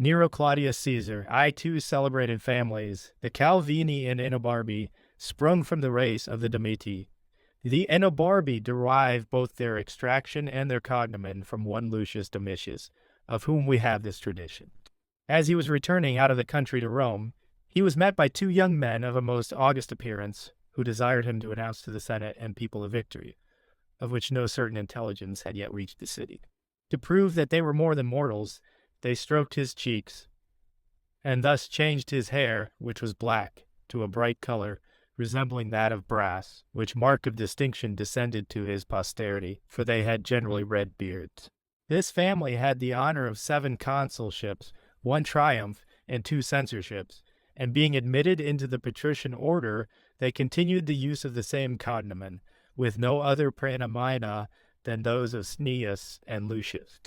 Nero, Claudius Caesar, I2 celebrated families. The Calvini and Enobarbi sprung from the race of the Domiti. The Enobarbi derive both their extraction and their cognomen from one Lucius Domitius, of whom we have this tradition. As he was returning out of the country to Rome, he was met by two young men of a most august appearance, who desired him to announce to the Senate and people a victory, of which no certain intelligence had yet reached the city. To prove that they were more than mortals, they stroked his cheeks, and thus changed his hair, which was black, to a bright color, resembling that of brass, which mark of distinction descended to his posterity, for they had generally red beards. This family had the honor of 7 consulships, 1 triumph, and 2 censorships, and being admitted into the patrician order, they continued the use of the same cognomen, with no other praenomina than those of Cneius and Lucius.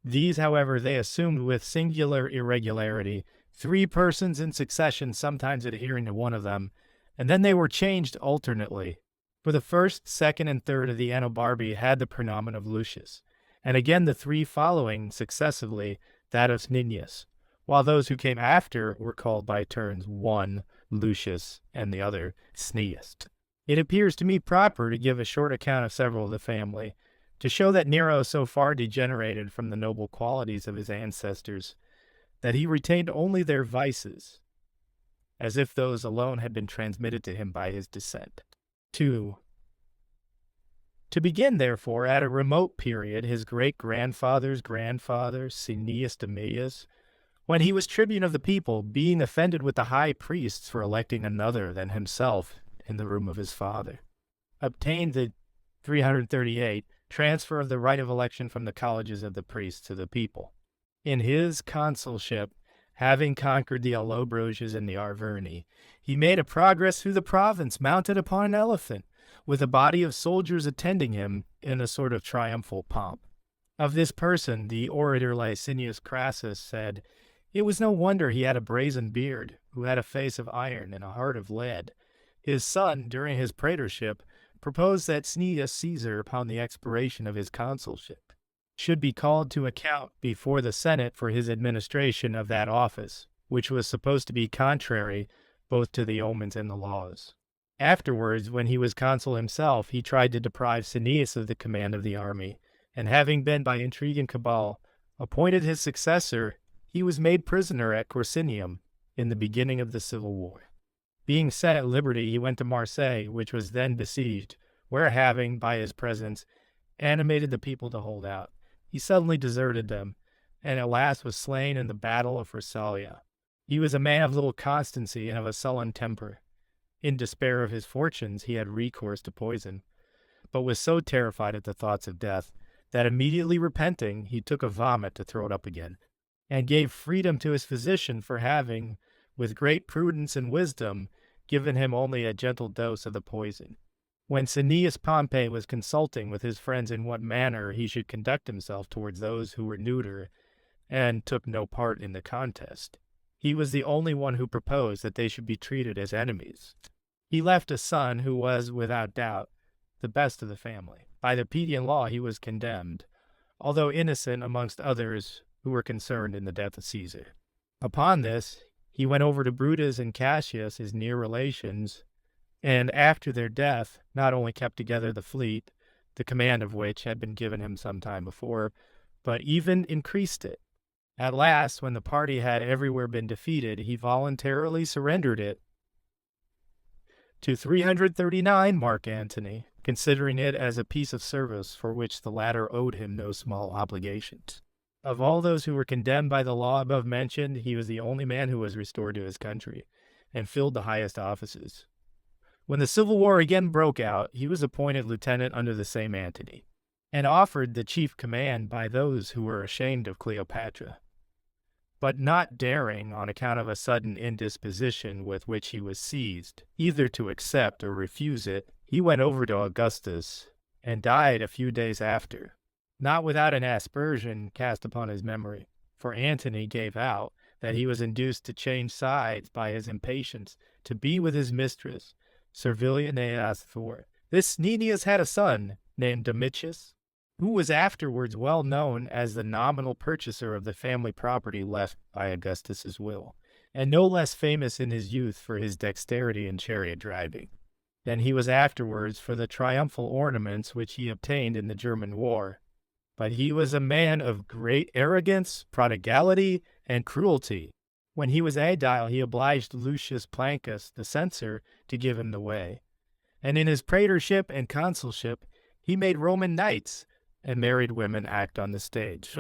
These, however, they assumed with singular irregularity, 3 persons in succession, sometimes adhering to one of them, and then they were changed alternately. For the first, second, and third of the Enobarbi had the praenomen of Lucius, and again the 3 following successively that of Cneius, while those who came after were called by turns one Lucius and the other Cneius. It appears to me proper to give a short account of several of the family, to show that Nero so far degenerated from the noble qualities of his ancestors that he retained only their vices, as if those alone had been transmitted to him by his descent. 2. To begin, therefore, at a remote period, his great-grandfather's grandfather, Cneius Domitius, when he was tribune of the people, being offended with the high priests for electing another than himself in the room of his father, obtained the 338 transfer of the right of election from the colleges of the priests to the people. In his consulship, having conquered the Allobroges and the Arverni, he made a progress through the province mounted upon an elephant, with a body of soldiers attending him in a sort of triumphal pomp. Of this person, the orator Licinius Crassus said, "It was no wonder he had a brazen beard, who had a face of iron and a heart of lead. His son, during his praetorship, proposed that Cneius Caesar, upon the expiration of his consulship, should be called to account before the Senate for his administration of that office, which was supposed to be contrary both to the omens and the laws. Afterwards, when he was consul himself, he tried to deprive Cneius of the command of the army, and having been by intrigue and cabal appointed his successor, he was made prisoner at Corsinium in the beginning of the civil war. Being set at liberty, he went to Marseilles, which was then besieged, where having, by his presence, animated the people to hold out, he suddenly deserted them, and at last was slain in the battle of Pharsalia. He was a man of little constancy and of a sullen temper. In despair of his fortunes, he had recourse to poison, but was so terrified at the thoughts of death, that immediately repenting, he took a vomit to throw it up again, and gave freedom to his physician for having, with great prudence and wisdom, given him only a gentle dose of the poison. When Cneius Pompey was consulting with his friends in what manner he should conduct himself towards those who were neuter and took no part in the contest, he was the only one who proposed that they should be treated as enemies. He left a son who was, without doubt, the best of the family. By the Pedian law he was condemned, although innocent amongst others who were concerned in the death of Caesar. Upon this, he went over to Brutus and Cassius, his near relations, and after their death not only kept together the fleet, the command of which had been given him some time before, but even increased it. At last, when the party had everywhere been defeated, he voluntarily surrendered it to 339 Mark Antony, considering it as a piece of service for which the latter owed him no small obligations. Of all those who were condemned by the law above mentioned, he was the only man who was restored to his country, and filled the highest offices. When the civil war again broke out, he was appointed lieutenant under the same Antony, and offered the chief command by those who were ashamed of Cleopatra. But not daring, on account of a sudden indisposition with which he was seized, either to accept or refuse it, he went over to Augustus, and died a few days after, not without an aspersion cast upon his memory, for Antony gave out that he was induced to change sides by his impatience to be with his mistress, Servilia Neas IV. This Cneius had a son named Domitius, who was afterwards well known as the nominal purchaser of the family property left by Augustus's will, and no less famous in his youth for his dexterity in chariot driving than he was afterwards for the triumphal ornaments which he obtained in the German war. But he was a man of great arrogance, prodigality, and cruelty. When he was aedile, he obliged Lucius Plancus, the censor, to give him the way. And in his praetorship and consulship, he made Roman knights and married women act on the stage.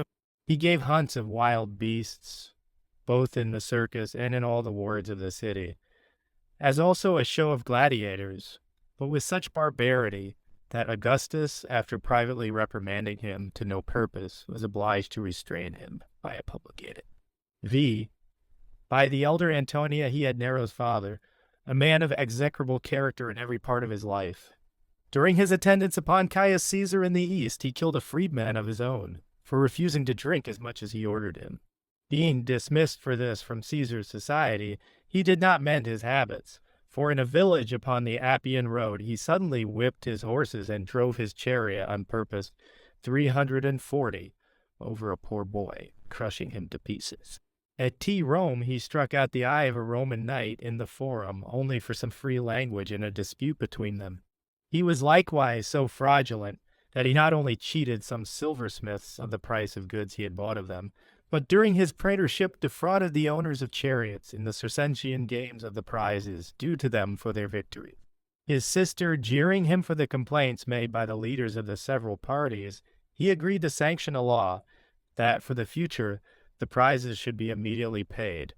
He gave hunts of wild beasts, both in the circus and in all the wards of the city, as also a show of gladiators, but with such barbarity that Augustus, after privately reprimanding him to no purpose, was obliged to restrain him by a public edict. By the elder Antonia he had Nero's father, a man of execrable character in every part of his life. During his attendance upon Caius Caesar in the East, he killed a freedman of his own, for refusing to drink as much as he ordered him. Being dismissed for this from Caesar's society, he did not mend his habits, for in a village upon the Appian road he suddenly whipped his horses and drove his chariot on purpose 340 over a poor boy, crushing him to pieces. At Rome he struck out the eye of a Roman knight in the Forum, only for some free language in a dispute between them. He was likewise so fraudulent that he not only cheated some silversmiths of the price of goods he had bought of them, but during his praetorship defrauded the owners of chariots in the Circensian games of the prizes due to them for their victory. His sister jeering him for the complaints made by the leaders of the several parties, he agreed to sanction a law that for the future the prizes should be immediately paid.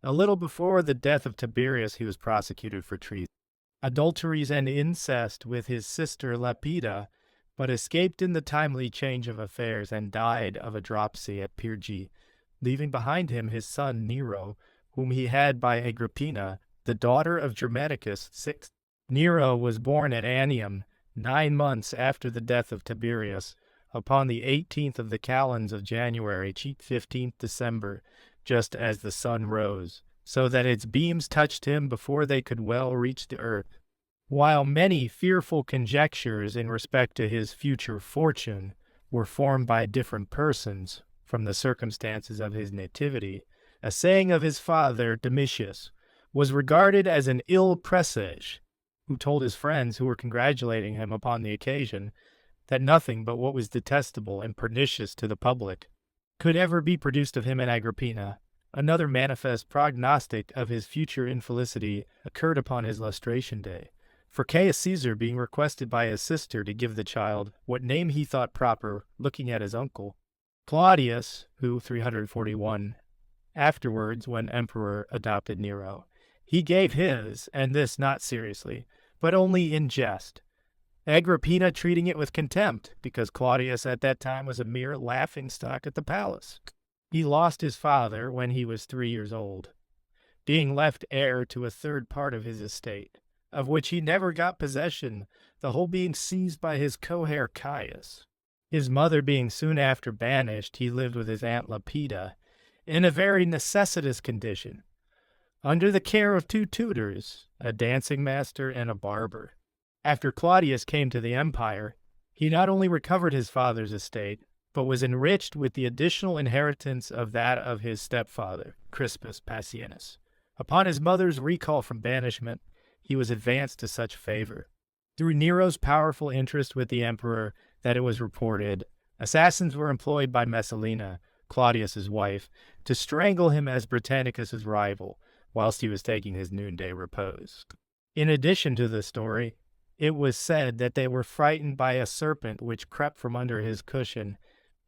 A little before the death of Tiberius he was prosecuted for treason, adulteries, and incest with his sister Lepida, but escaped in the timely change of affairs and died of a dropsy at Pyrgi, leaving behind him his son Nero, whom he had by Agrippina, the daughter of Germanicus VI. Nero was born at Annium 9 months after the death of Tiberius, upon the 18th of the calends of January, 15th December, just as the sun rose, so that its beams touched him before they could well reach the earth. While many fearful conjectures in respect to his future fortune were formed by different persons from the circumstances of his nativity, a saying of his father Domitius was regarded as an ill presage, who told his friends who were congratulating him upon the occasion that nothing but what was detestable and pernicious to the public could ever be produced of him and Agrippina. Another manifest prognostic of his future infelicity occurred upon his lustration day. For Caius Caesar, being requested by his sister to give the child what name he thought proper, looking at his uncle, Claudius, who 341 afterwards, when emperor, adopted Nero, he gave his, and this not seriously, but only in jest, Agrippina treating it with contempt, because Claudius at that time was a mere laughing-stock at the palace. He lost his father when he was 3 years old, being left heir to a third part of his estate, of which he never got possession, the whole being seized by his coheir Caius. His mother being soon after banished, he lived with his aunt Lepida, in a very necessitous condition, under the care of 2 tutors, a dancing master and a barber. After Claudius came to the empire, he not only recovered his father's estate, but was enriched with the additional inheritance of that of his stepfather, Crispus Passienus. Upon his mother's recall from banishment, he was advanced to such favor, through Nero's powerful interest with the emperor, that it was reported assassins were employed by Messalina, Claudius's wife, to strangle him as Britannicus's rival, whilst he was taking his noonday repose. In addition to the story, it was said that they were frightened by a serpent which crept from under his cushion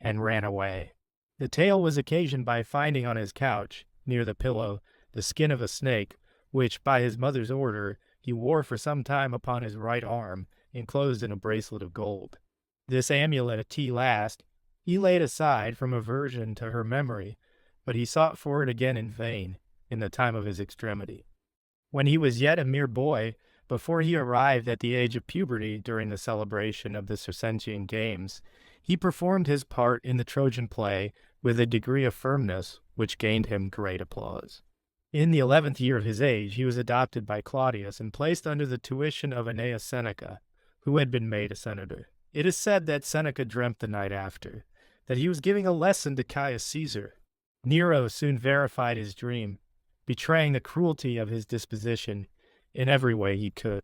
and ran away. The tale was occasioned by finding on his couch, near the pillow, the skin of a snake, which, by his mother's order, he wore for some time upon his right arm, enclosed in a bracelet of gold. This amulet at last he laid aside from aversion to her memory, but he sought for it again in vain, in the time of his extremity. When he was yet a mere boy, before he arrived at the age of puberty during the celebration of the Circensian games, he performed his part in the Trojan play with a degree of firmness which gained him great applause. In the 11th year of his age, he was adopted by Claudius and placed under the tuition of Aeneas Seneca, who had been made a senator. It is said that Seneca dreamt the night after that he was giving a lesson to Caius Caesar. Nero soon verified his dream, betraying the cruelty of his disposition in every way he could.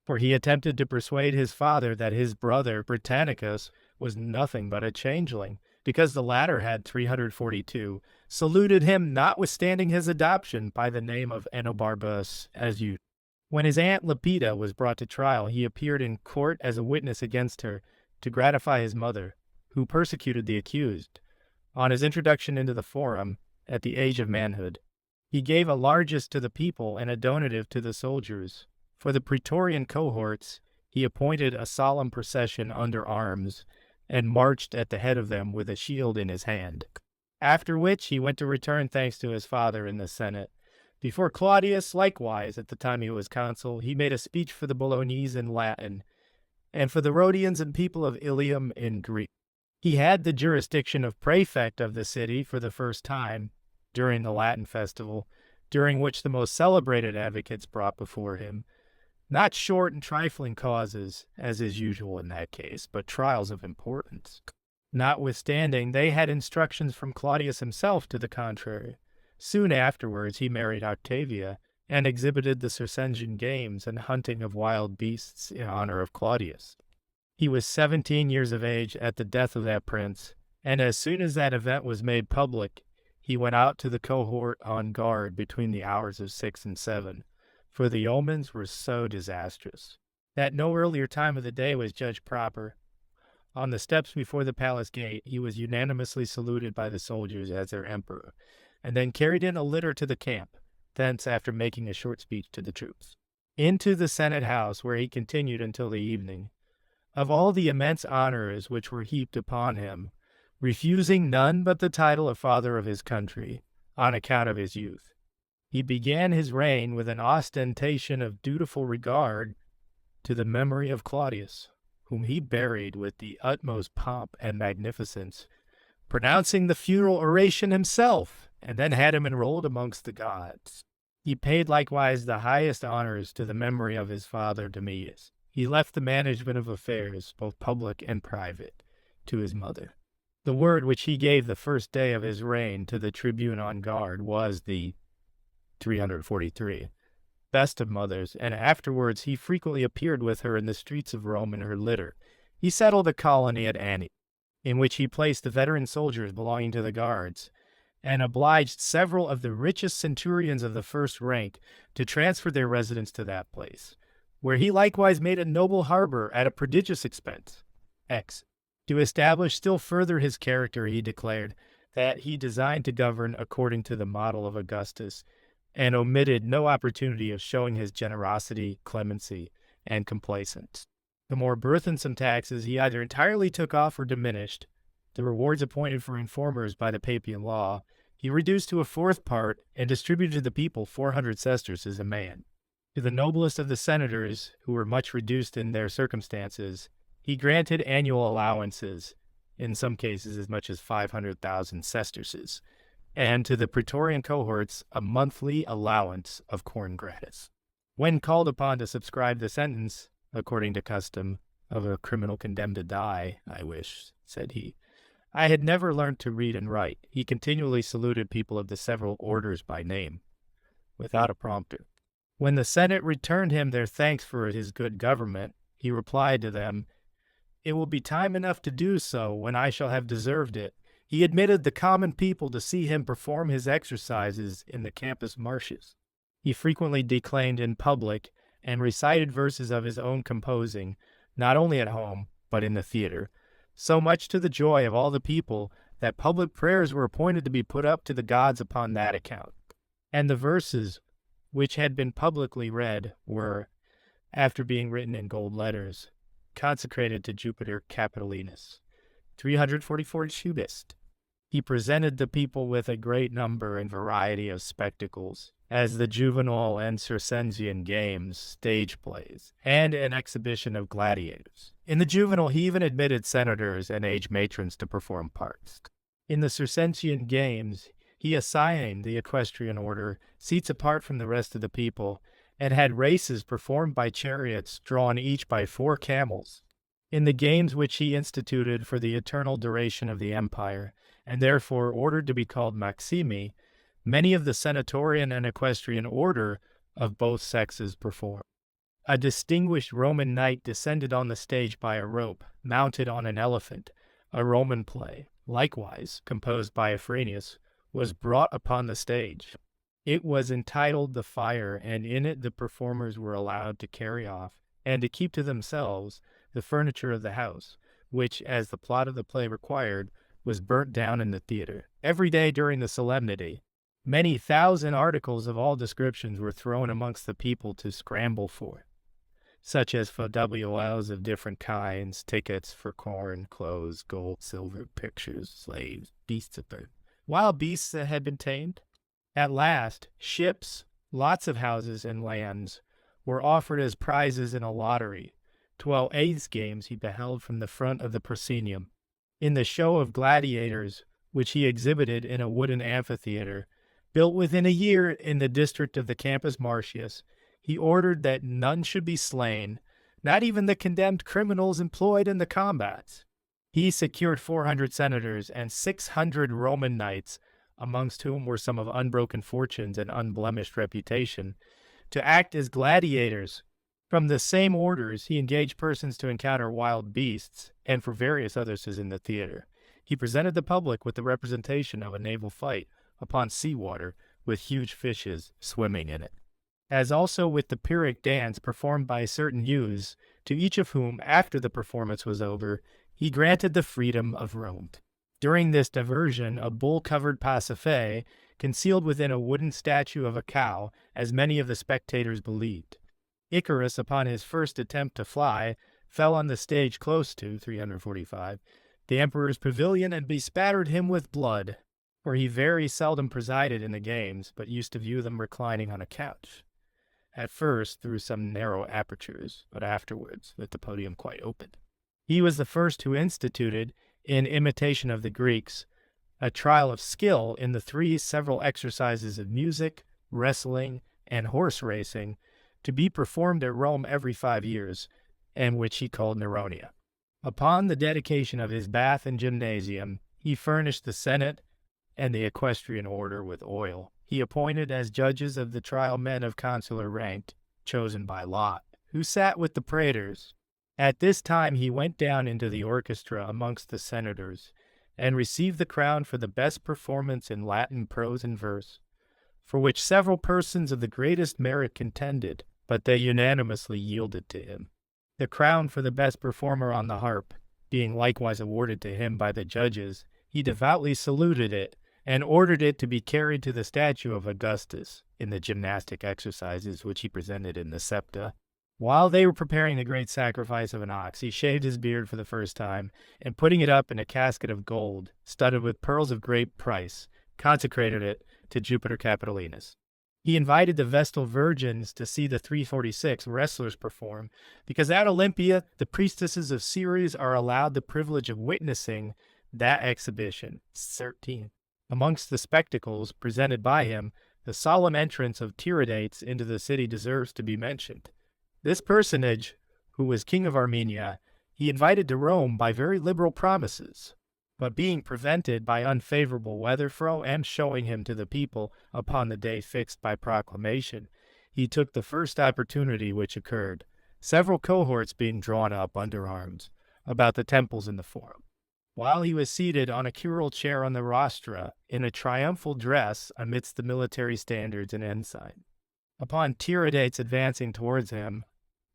For he attempted to persuade his father that his brother Britannicus was nothing but a changeling, because the latter had 342, saluted him notwithstanding his adoption by the name of Enobarbus as you. When his aunt Lepida was brought to trial, he appeared in court as a witness against her to gratify his mother, who persecuted the accused. On his introduction into the forum, at the age of manhood, he gave a largess to the people and a donative to the soldiers. For the praetorian cohorts, he appointed a solemn procession under arms, and marched at the head of them with a shield in his hand. After which he went to return thanks to his father in the Senate. Before Claudius, likewise, at the time he was consul, he made a speech for the Bolognese in Latin, and for the Rhodians and people of Ilium in Greek. He had the jurisdiction of prefect of the city for the first time during the Latin festival, during which the most celebrated advocates brought before him not short and trifling causes, as is usual in that case, but trials of importance. Notwithstanding, they had instructions from Claudius himself to the contrary. Soon afterwards he married Octavia, and exhibited the Circensian games and hunting of wild beasts in honor of Claudius. He was 17 years of age at the death of that prince, and as soon as that event was made public, he went out to the cohort on guard between the hours of 6 and 7, for the omens were so disastrous. At no earlier time of the day was judged proper. On the steps before the palace gate, he was unanimously saluted by the soldiers as their emperor, and then carried in a litter to the camp, thence after making a short speech to the troops, into the Senate house, where he continued until the evening. Of all the immense honors which were heaped upon him, refusing none but the title of father of his country, on account of his youth, he began his reign with an ostentation of dutiful regard to the memory of Claudius, whom he buried with the utmost pomp and magnificence, pronouncing the funeral oration himself, and then had him enrolled amongst the gods. He paid likewise the highest honors to the memory of his father Domitius. He left the management of affairs, both public and private, to his mother. The word which he gave the first day of his reign to the tribune on guard was the 343, best of mothers, and afterwards he frequently appeared with her in the streets of Rome in her litter. He settled a colony at Annie, in which he placed the veteran soldiers belonging to the guards, and obliged several of the richest centurions of the first rank to transfer their residence to that place, where he likewise made a noble harbor at a prodigious expense. To establish still further his character, he declared that he designed to govern according to the model of Augustus, and omitted no opportunity of showing his generosity, clemency, and complaisance. The more burthensome taxes he either entirely took off or diminished. The rewards appointed for informers by the Papian law he reduced to a fourth part, and distributed to the people 400 sesterces a man. To the noblest of the senators, who were much reduced in their circumstances, he granted annual allowances, in some cases as much as 500,000 sesterces, and to the praetorian cohorts a monthly allowance of corn gratis. When called upon to subscribe the sentence, according to custom, of a criminal condemned to die, I wish, said he, I had never learnt to read and write. He continually saluted people of the several orders by name, without a prompter. When the Senate returned him their thanks for his good government, he replied to them, It will be time enough to do so when I shall have deserved it. He admitted the common people to see him perform his exercises in the campus martius. He frequently declaimed in public, and recited verses of his own composing, not only at home, but in the theater, so much to the joy of all the people that public prayers were appointed to be put up to the gods upon that account. And the verses, which had been publicly read, were, after being written in gold letters, consecrated to Jupiter Capitolinus, 344 Schubist. He presented the people with a great number and variety of spectacles, as the juvenile and Circensian games, stage plays, and an exhibition of gladiators. In the juvenile, he even admitted senators and aged matrons to perform parts. In the Circensian games, he assigned the equestrian order seats apart from the rest of the people, and had races performed by chariots drawn each by 4 camels. in the games which he instituted for the eternal duration of the empire, and therefore ordered to be called Maximi, many of the senatorian and equestrian order of both sexes performed. A distinguished Roman knight descended on the stage by a rope, mounted on an elephant. A Roman play, likewise composed by Seutonius, was brought upon the stage. It was entitled The Fire, and in it the performers were allowed to carry off, and to keep to themselves, the furniture of the house, which, as the plot of the play required, was burnt down in the theater. Every day during the solemnity, many thousand articles of all descriptions were thrown amongst the people to scramble for, such as FWLs of different kinds, tickets for corn, clothes, gold, silver, pictures, slaves, beasts of burden. Wild beasts that had been tamed. At last, ships, lots of houses, and lands were offered as prizes in a lottery. 12 A's games he beheld from the front of the proscenium. In the show of gladiators, which he exhibited in a wooden amphitheater, built within a year in the district of the Campus Martius, he ordered that none should be slain, not even the condemned criminals employed in the combats. He secured 400 senators and 600 Roman knights, amongst whom were some of unbroken fortunes and unblemished reputation, to act as gladiators. From the same orders, he engaged persons to encounter wild beasts, and for various others in the theater. He presented the public with the representation of a naval fight upon seawater, with huge fishes swimming in it. As also with the Pyrrhic dance performed by certain youths, to each of whom, after the performance was over, he granted the freedom of Rome. During this diversion, a bull-covered Pasiphae, concealed within a wooden statue of a cow, as many of the spectators believed. Icarus, upon his first attempt to fly, fell on the stage close to 345, the emperor's pavilion, and bespattered him with blood, for he very seldom presided in the games, but used to view them reclining on a couch. At first through some narrow apertures, but afterwards with the podium quite open. He was the first who instituted, in imitation of the Greeks, a trial of skill in the 3 several exercises of music, wrestling, and horse racing, to be performed at Rome every 5 years, and which he called Neronia. Upon the dedication of his bath and gymnasium, he furnished the Senate and the equestrian order with oil. He appointed as judges of the trial men of consular rank, chosen by lot, who sat with the praetors. At this time he went down into the orchestra amongst the senators, and received the crown for the best performance in Latin prose and verse, for which several persons of the greatest merit contended, but they unanimously yielded to him. The crown for the best performer on the harp, being likewise awarded to him by the judges, he devoutly saluted it, and ordered it to be carried to the statue of Augustus in the gymnastic exercises which he presented in the Septa. While they were preparing the great sacrifice of an ox, he shaved his beard for the first time, and putting it up in a casket of gold, studded with pearls of great price, consecrated it to Jupiter Capitolinus. He invited the Vestal Virgins to see the 346 wrestlers perform, because at Olympia the priestesses of Ceres are allowed the privilege of witnessing that exhibition. 13. Amongst the spectacles presented by him, the solemn entrance of Tiridates into the city deserves to be mentioned. This personage, who was king of Armenia, he invited to Rome by very liberal promises, but being prevented by unfavorable weather and showing him to the people upon the day fixed by proclamation, he took the first opportunity which occurred, several cohorts being drawn up under arms about the temples in the forum, while he was seated on a curule chair on the rostra, in a triumphal dress amidst the military standards and ensign. Upon Tiridates advancing towards him,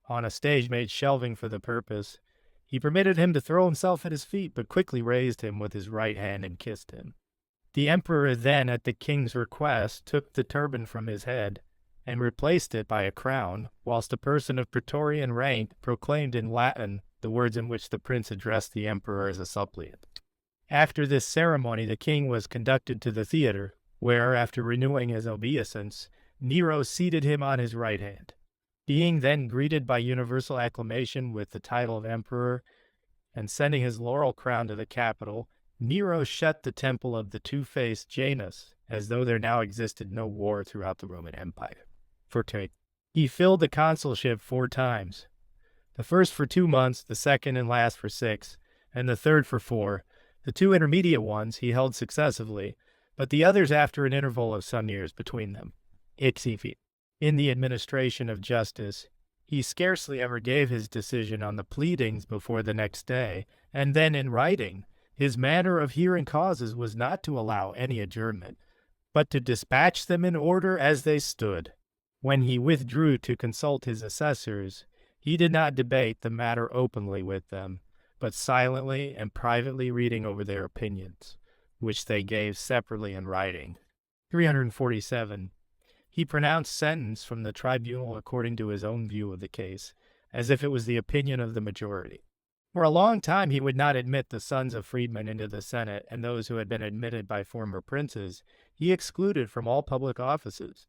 on a stage made shelving for the purpose, he permitted him to throw himself at his feet, but quickly raised him with his right hand and kissed him. The emperor then, at the king's request, took the turban from his head, and replaced it by a crown, whilst a person of praetorian rank proclaimed in Latin the words in which the prince addressed the emperor as a suppliant. After this ceremony the king was conducted to the theater, where, after renewing his obeisance, Nero seated him on his right hand. Being then greeted by universal acclamation with the title of emperor, and sending his laurel crown to the Capitol, Nero shut the temple of the two-faced Janus, as though there now existed no war throughout the Roman Empire. 14. He filled the consulship 4 times. the first for 2 months, the second and last for 6, and the third for 4. The 2 intermediate ones he held successively, but the others after an interval of some years between them. In the administration of justice, he scarcely ever gave his decision on the pleadings before the next day, and then in writing, his manner of hearing causes was not to allow any adjournment, but to dispatch them in order as they stood. When he withdrew to consult his assessors, he did not debate the matter openly with them, but silently and privately reading over their opinions, which they gave separately in writing. 347. He pronounced sentence from the tribunal according to his own view of the case, as if it was the opinion of the majority. For a long time he would not admit the sons of freedmen into the Senate, and those who had been admitted by former princes he excluded from all public offices.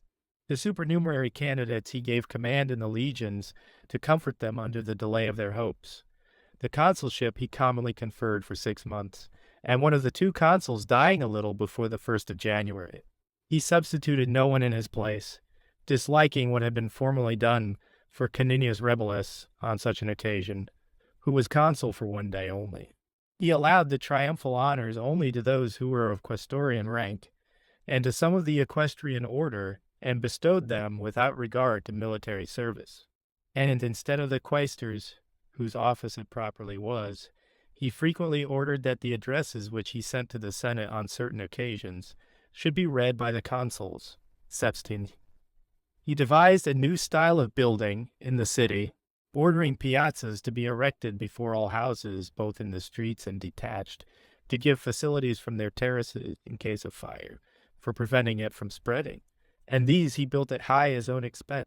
The supernumerary candidates he gave command in the legions to comfort them under the delay of their hopes. The consulship he commonly conferred for 6 months, and one of the 2 consuls dying a little before the 1st of January. He substituted no one in his place, disliking what had been formerly done for Caninius Rebilus on such an occasion, who was consul for 1 day only. He allowed the triumphal honors only to those who were of quaestorian rank, and to some of the equestrian order, and bestowed them without regard to military service. And instead of the quaestors, whose office it properly was, he frequently ordered that the addresses which he sent to the Senate on certain occasions should be read by the consuls. 17. He devised a new style of building in the city, ordering piazzas to be erected before all houses, both in the streets and detached, to give facilities from their terraces in case of fire, for preventing it from spreading, and these he built at his own expense.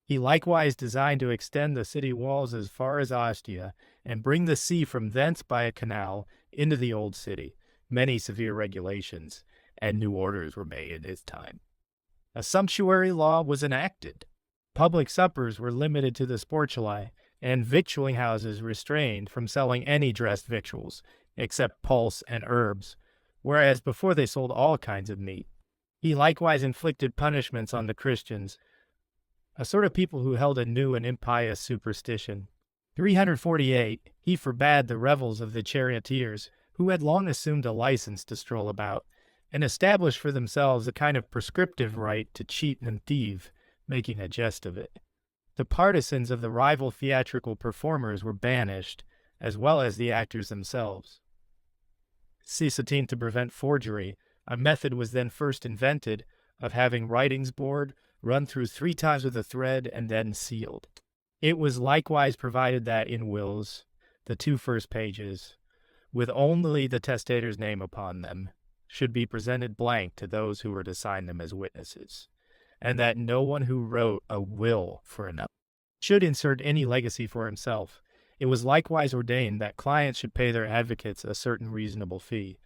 He likewise designed to extend the city walls as far as Ostia, and bring the sea from thence by a canal into the old city. Many severe regulations and new orders were made in his time. A sumptuary law was enacted. Public suppers were limited to the sportuli, and victualling houses restrained from selling any dressed victuals, except pulse and herbs, whereas before they sold all kinds of meat. He likewise inflicted punishments on the Christians, a sort of people who held a new and impious superstition. 348. He forbade the revels of the charioteers, who had long assumed a license to stroll about, and established for themselves a kind of prescriptive right to cheat and thieve, making a jest of it. The partisans of the rival theatrical performers were banished, as well as the actors themselves. C. To prevent forgery, a method was then first invented of having writings board run through 3 times with a thread and then sealed. It was likewise provided that in wills, the 2 first pages, with only the testator's name upon them, should be presented blank to those who were to sign them as witnesses, and that no one who wrote a will for another should insert any legacy for himself. It was likewise ordained that clients should pay their advocates a certain reasonable fee,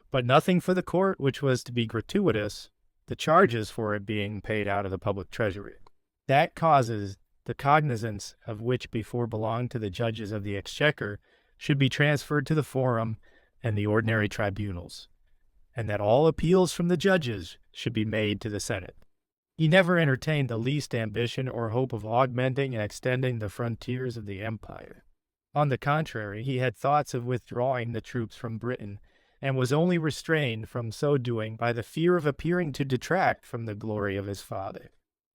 but nothing for the court which was to be gratuitous, the charges for it being paid out of the public treasury. That causes, the cognizance of which before belonged to the judges of the exchequer, should be transferred to the forum and the ordinary tribunals, and that all appeals from the judges should be made to the Senate. He never entertained the least ambition or hope of augmenting and extending the frontiers of the empire. On the contrary, he had thoughts of withdrawing the troops from Britain, and was only restrained from so doing by the fear of appearing to detract from the glory of his father.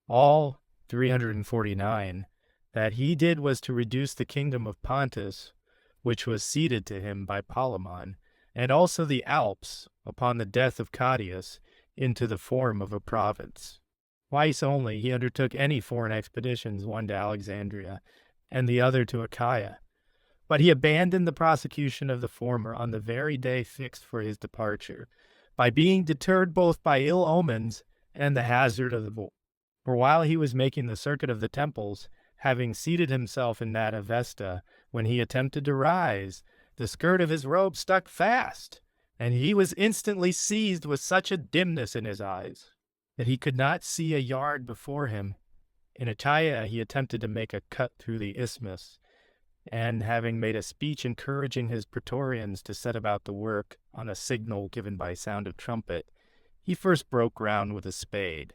All 349 that he did was to reduce the kingdom of Pontus, which was ceded to him by Polemon, and also the Alps, upon the death of Claudius, into the form of a province. Twice only he undertook any foreign expeditions, one to Alexandria, and the other to Achaia. But he abandoned the prosecution of the former on the very day fixed for his departure, by being deterred both by ill omens and the hazard of the war. For while he was making the circuit of the temples, having seated himself in that of Vesta, when he attempted to rise, the skirt of his robe stuck fast, and he was instantly seized with such a dimness in his eyes that he could not see a yard before him. In Achaia he attempted to make a cut through the isthmus, and having made a speech encouraging his praetorians to set about the work on a signal given by sound of trumpet, he first broke ground with a spade,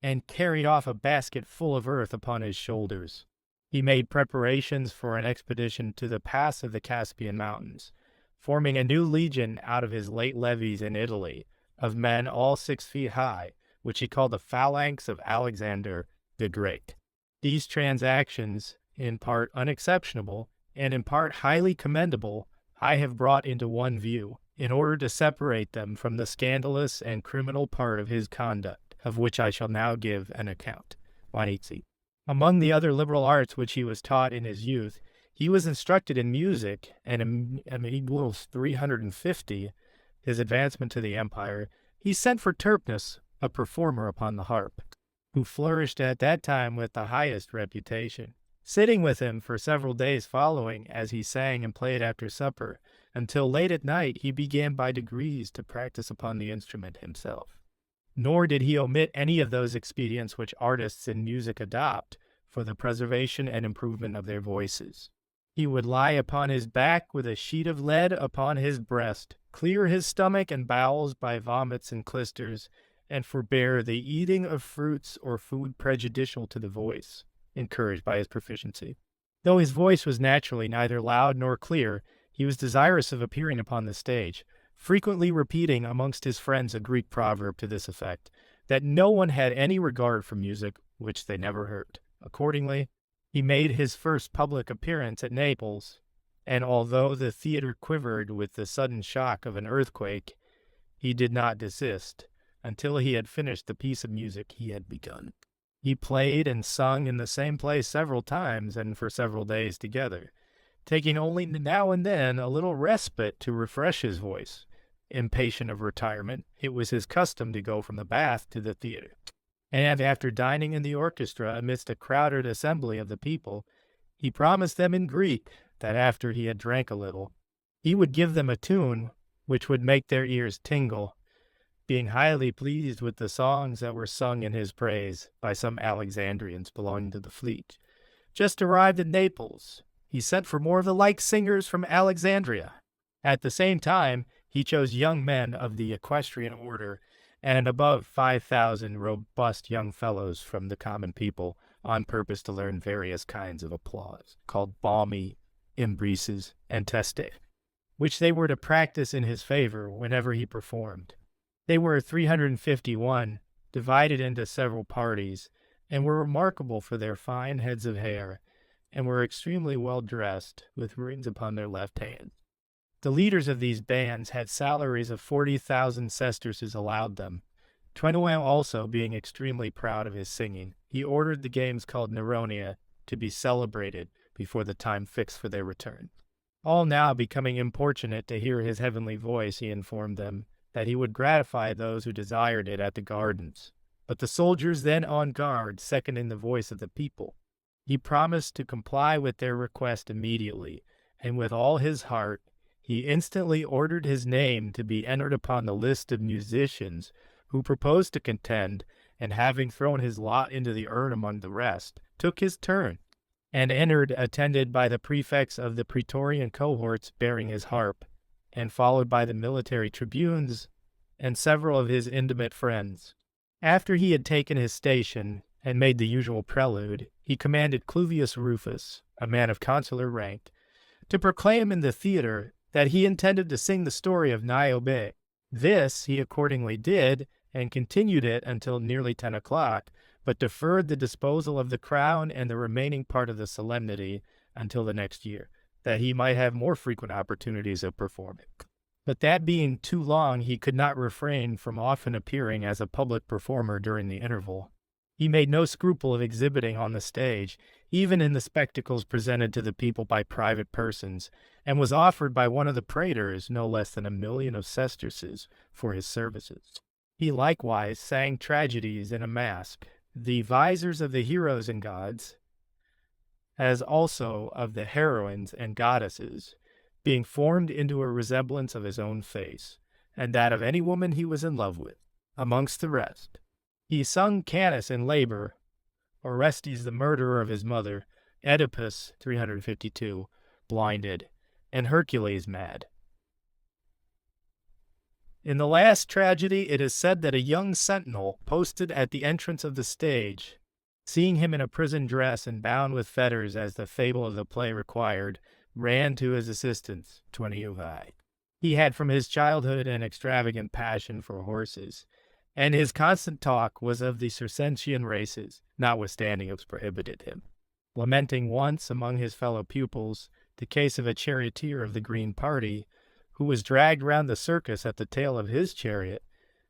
and carried off a basket full of earth upon his shoulders. He made preparations for an expedition to the pass of the Caspian Mountains, forming a new legion out of his late levies in Italy, of men all 6 feet high, which he called the Phalanx of Alexander the Great. These transactions, in part unexceptionable, and in part highly commendable, I have brought into one view, in order to separate them from the scandalous and criminal part of his conduct, of which I shall now give an account. Juanizi. Among the other liberal arts which he was taught in his youth, he was instructed in music, and in he was 350, his advancement to the empire, he sent for Terpnus, a performer upon the harp, who flourished at that time with the highest reputation, sitting with him for several days following as he sang and played after supper, until late at night he began by degrees to practice upon the instrument himself. Nor did he omit any of those expedients which artists in music adopt for the preservation and improvement of their voices. He would lie upon his back with a sheet of lead upon his breast, clear his stomach and bowels by vomits and clysters, and forbear the eating of fruits or food prejudicial to the voice, encouraged by his proficiency. Though his voice was naturally neither loud nor clear, he was desirous of appearing upon the stage, frequently repeating amongst his friends a Greek proverb to this effect, that no one had any regard for music which they never heard. Accordingly, he made his first public appearance at Naples, and although the theater quivered with the sudden shock of an earthquake, he did not desist until he had finished the piece of music he had begun. He played and sung in the same place several times and for several days together, taking only now and then a little respite to refresh his voice. Impatient of retirement, it was his custom to go from the bath to the theater. And after dining in the orchestra amidst a crowded assembly of the people, he promised them in Greek that after he had drank a little, he would give them a tune which would make their ears tingle, being highly pleased with the songs that were sung in his praise by some Alexandrians belonging to the fleet. Just arrived at Naples, he sent for more of the like singers from Alexandria. At the same time, he chose young men of the equestrian order, and above 5,000 robust young fellows from the common people, on purpose to learn various kinds of applause, called balmy, embraces, and teste, which they were to practice in his favor whenever he performed. They were 351, divided into several parties, and were remarkable for their fine heads of hair, and were extremely well dressed, with rings upon their left hands. The leaders of these bands had salaries of 40,000 sesterces allowed them. Trenouin also, being extremely proud of his singing, he ordered the games called Neronia to be celebrated before the time fixed for their return. All now becoming importunate to hear his heavenly voice, he informed them that he would gratify those who desired it at the gardens. But the soldiers then on guard, seconding the voice of the people, he promised to comply with their request immediately, and with all his heart he instantly ordered his name to be entered upon the list of musicians who proposed to contend, and having thrown his lot into the urn among the rest, took his turn, and entered attended by the prefects of the praetorian cohorts bearing his harp, and followed by the military tribunes and several of his intimate friends. After he had taken his station and made the usual prelude, he commanded Cluvius Rufus, a man of consular rank, to proclaim in the theater that he intended to sing the story of Niobe. This he accordingly did, and continued it until nearly 10 o'clock, but deferred the disposal of the crown and the remaining part of the solemnity until the next year, that he might have more frequent opportunities of performing. But that being too long, he could not refrain from often appearing as a public performer during the interval. He made no scruple of exhibiting on the stage, even in the spectacles presented to the people by private persons, and was offered by one of the praetors no less than 1,000,000 of sesterces for his services. He likewise sang tragedies in a masque, the visors of the heroes and gods, as also of the heroines and goddesses, being formed into a resemblance of his own face, and that of any woman he was in love with, amongst the rest. He sung Canis in labor, Orestes the murderer of his mother, Oedipus 352, blinded, and Hercules mad. In the last tragedy, it is said that a young sentinel, posted at the entrance of the stage, seeing him in a prison dress and bound with fetters as the fable of the play required, ran to his assistance, 20 high. He had from his childhood an extravagant passion for horses, and his constant talk was of the Circensian races, notwithstanding it was prohibited him. Lamenting once among his fellow pupils the case of a charioteer of the Green Party, who was dragged round the circus at the tail of his chariot,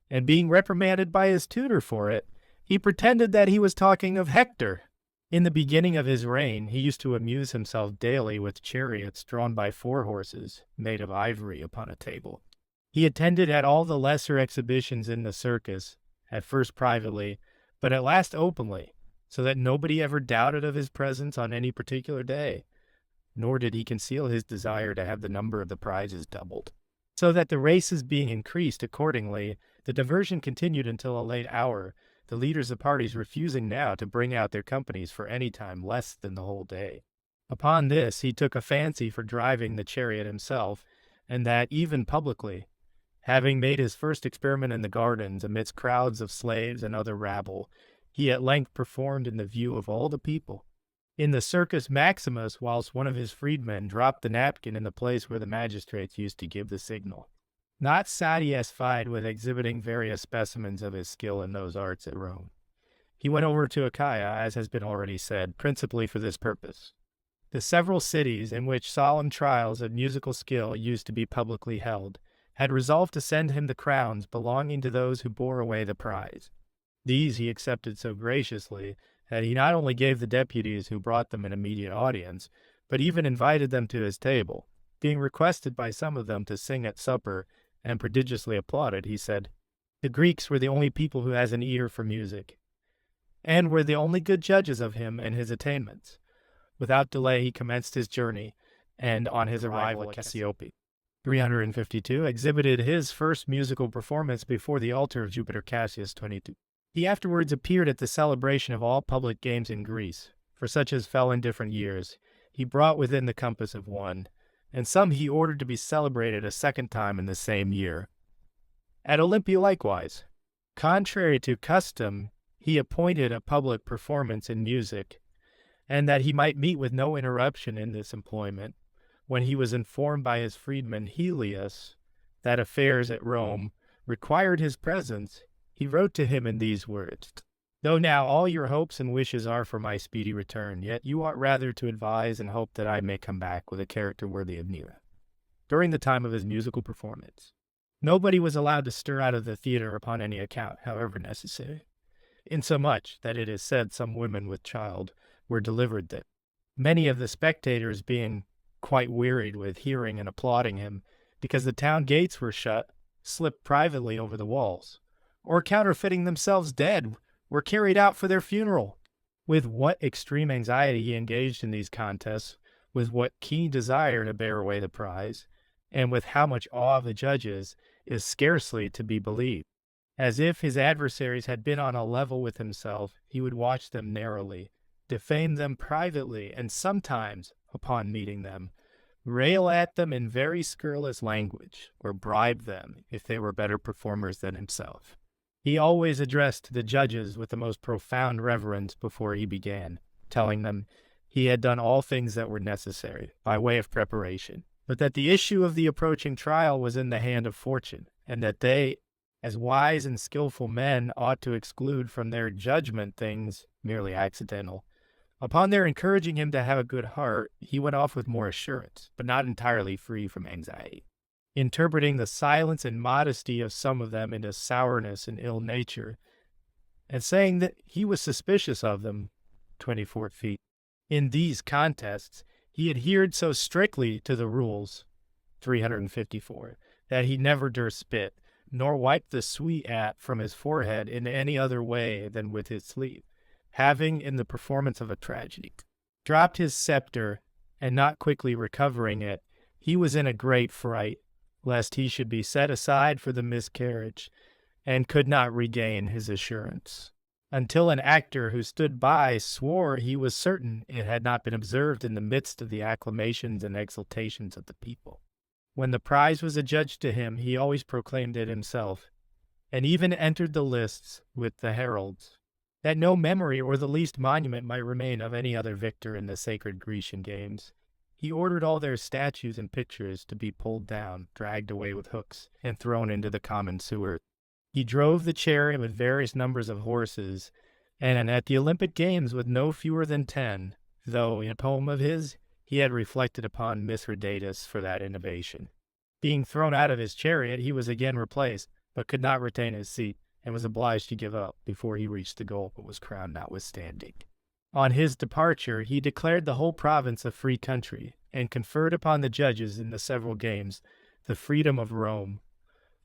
and being reprimanded by his tutor for it, he pretended that he was talking of Hector. In the beginning of his reign, he used to amuse himself daily with chariots drawn by 4 horses, made of ivory, upon a table. He attended at all the lesser exhibitions in the circus, at first privately, but at last openly, so that nobody ever doubted of his presence on any particular day, nor did he conceal his desire to have the number of the prizes doubled. So that the races being increased accordingly, the diversion continued until a late hour, the leaders of parties refusing now to bring out their companies for any time less than the whole day. Upon this he took a fancy for driving the chariot himself, and that even publicly, having made his first experiment in the gardens amidst crowds of slaves and other rabble, he at length performed in the view of all the people. In the Circus Maximus, whilst one of his freedmen dropped the napkin in the place where the magistrates used to give the signal. Not satisfied with exhibiting various specimens of his skill in those arts at Rome, he went over to Achaia, as has been already said, principally for this purpose. The several cities in which solemn trials of musical skill used to be publicly held had resolved to send him the crowns belonging to those who bore away the prize. These he accepted so graciously that he not only gave the deputies who brought them an immediate audience, but even invited them to his table. Being requested by some of them to sing at supper, and prodigiously applauded, he said, "The Greeks were the only people who has an ear for music, and were the only good judges of him and his attainments." Without delay he commenced his journey, and on his arrival at Cassiope, 352, exhibited his first musical performance before the altar of Jupiter Cassius, 22. He afterwards appeared at the celebration of all public games in Greece, for such as fell in different years. He brought within the compass of one, and some he ordered to be celebrated a second time in the same year. At Olympia likewise, contrary to custom, he appointed a public performance in music, and that he might meet with no interruption in this employment, when he was informed by his freedman Helius that affairs at Rome required his presence, he wrote to him in these words: "Though now all your hopes and wishes are for my speedy return, yet you ought rather to advise and hope that I may come back with a character worthy of Nero." During the time of his musical performance, nobody was allowed to stir out of the theater upon any account, however necessary, insomuch that it is said some women with child were delivered there. Many of the spectators being quite wearied with hearing and applauding him, because the town gates were shut, slipped privately over the walls, or counterfeiting themselves dead, were carried out for their funeral. With what extreme anxiety he engaged in these contests, with what keen desire to bear away the prize, and with how much awe of the judges, is scarcely to be believed. As if his adversaries had been on a level with himself, he would watch them narrowly, defame them privately, and sometimes, upon meeting them, rail at them in very scurrilous language, or bribe them if they were better performers than himself. He always addressed the judges with the most profound reverence before he began, telling them he had done all things that were necessary by way of preparation, but that the issue of the approaching trial was in the hand of fortune, and that they, as wise and skillful men, ought to exclude from their judgment things merely accidental. Upon their encouraging him to have a good heart, he went off with more assurance, but not entirely free from anxiety, interpreting the silence and modesty of some of them into sourness and ill nature, and saying that he was suspicious of them, 24 feet. In these contests, he adhered so strictly to the rules, 354, that he never durst spit, nor wipe the sweat from his forehead in any other way than with his sleeve, having, in the performance of a tragedy, dropped his scepter, and not quickly recovering it, he was in a great fright, lest he should be set aside for the miscarriage, and could not regain his assurance, until an actor who stood by swore he was certain it had not been observed in the midst of the acclamations and exultations of the people. When the prize was adjudged to him, he always proclaimed it himself, and even entered the lists with the heralds. that no memory or the least monument might remain of any other victor in the sacred Grecian games. He ordered all their statues and pictures to be pulled down, dragged away with hooks, and thrown into the common sewer. He drove the chariot with various numbers of horses, and at the Olympic Games with no fewer than 10, though in a poem of his, he had reflected upon Mithridates for that innovation. Being thrown out of his chariot, he was again replaced, but could not retain his seat, and was obliged to give up before he reached the goal, but was crowned notwithstanding. On his departure, he declared the whole province a free country, and conferred upon the judges in the several games the freedom of Rome,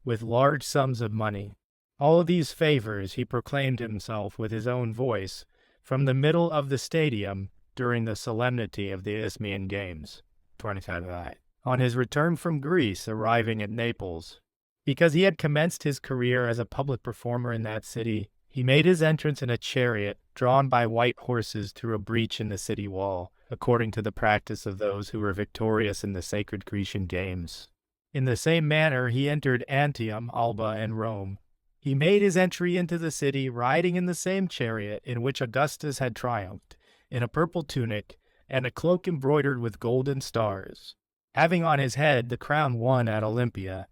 with large sums of money. All of these favors he proclaimed himself with his own voice from the middle of the stadium during the solemnity of the Isthmian Games, 25. On his return from Greece, arriving at Naples. Because he had commenced his career as a public performer in that city, he made his entrance in a chariot drawn by white horses through a breach in the city wall, according to the practice of those who were victorious in the sacred Grecian games. In the same manner he entered Antium, Alba, and Rome. He made his entry into the city riding in the same chariot in which Augustus had triumphed, in a purple tunic, and a cloak embroidered with golden stars, having on his head the crown won at Olympia,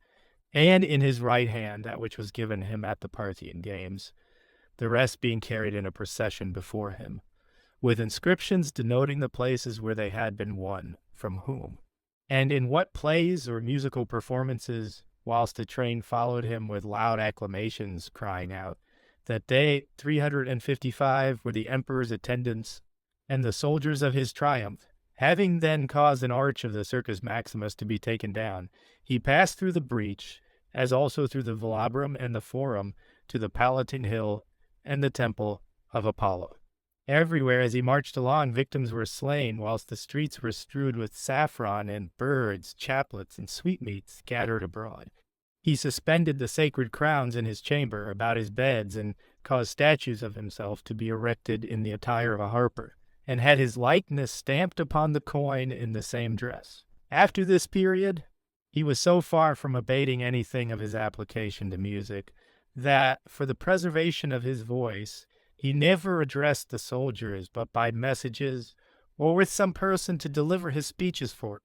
and in his right hand that which was given him at the Parthian games, the rest being carried in a procession before him, with inscriptions denoting the places where they had been won, from whom, and in what plays or musical performances, whilst the train followed him with loud acclamations, crying out that they, 355, were the emperor's attendants, and the soldiers of his triumph. Having then caused an arch of the Circus Maximus to be taken down, he passed through the breach, as also through the Velabrum and the Forum, to the Palatine Hill and the Temple of Apollo. Everywhere as he marched along, victims were slain, whilst the streets were strewed with saffron and birds, chaplets, and sweetmeats scattered abroad. He suspended the sacred crowns in his chamber about his beds, and caused statues of himself to be erected in the attire of a harper, and had his likeness stamped upon the coin in the same dress. After this period, he was so far from abating anything of his application to music, that, for the preservation of his voice, he never addressed the soldiers but by messages, or with some person to deliver his speeches for,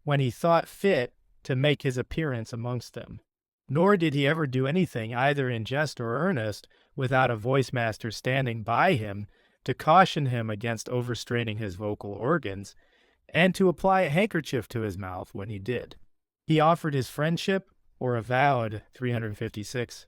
when he thought fit to make his appearance amongst them. Nor did he ever do anything, either in jest or earnest, without a voice-master standing by him to caution him against overstraining his vocal organs, and to apply a handkerchief to his mouth when he did. He offered his friendship, or avowed, 356,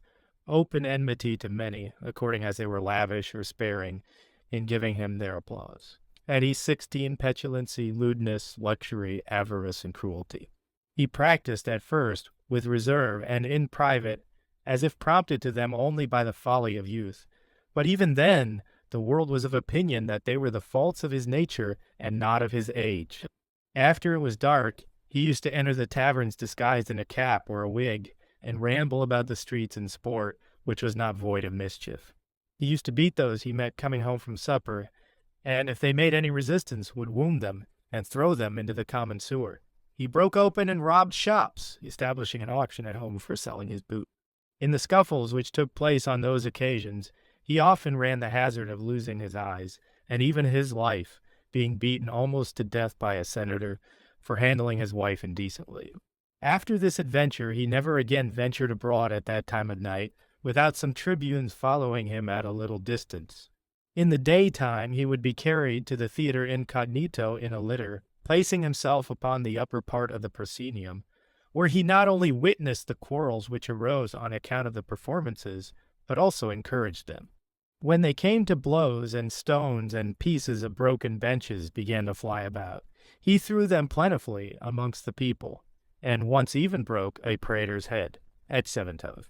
open enmity to many, according as they were lavish or sparing in giving him their applause. At each 16, petulancy, lewdness, luxury, avarice, and cruelty. He practiced at first with reserve and in private, as if prompted to them only by the folly of youth. But even then, the world was of opinion that they were the faults of his nature and not of his age. After it was dark, he used to enter the taverns disguised in a cap or a wig, and ramble about the streets in sport, which was not void of mischief. He used to beat those he met coming home from supper, and if they made any resistance, would wound them and throw them into the common sewer. He broke open and robbed shops, establishing an auction at home for selling his boot. In the scuffles which took place on those occasions, he often ran the hazard of losing his eyes, and even his life, being beaten almost to death by a senator for handling his wife indecently. After this adventure, he never again ventured abroad at that time of night, without some tribunes following him at a little distance. In the daytime, he would be carried to the theater incognito in a litter, placing himself upon the upper part of the proscenium, where he not only witnessed the quarrels which arose on account of the performances, but also encouraged them. When they came to blows, and stones and pieces of broken benches began to fly about, he threw them plentifully amongst the people, and once even broke a praetor's head, at Seventov.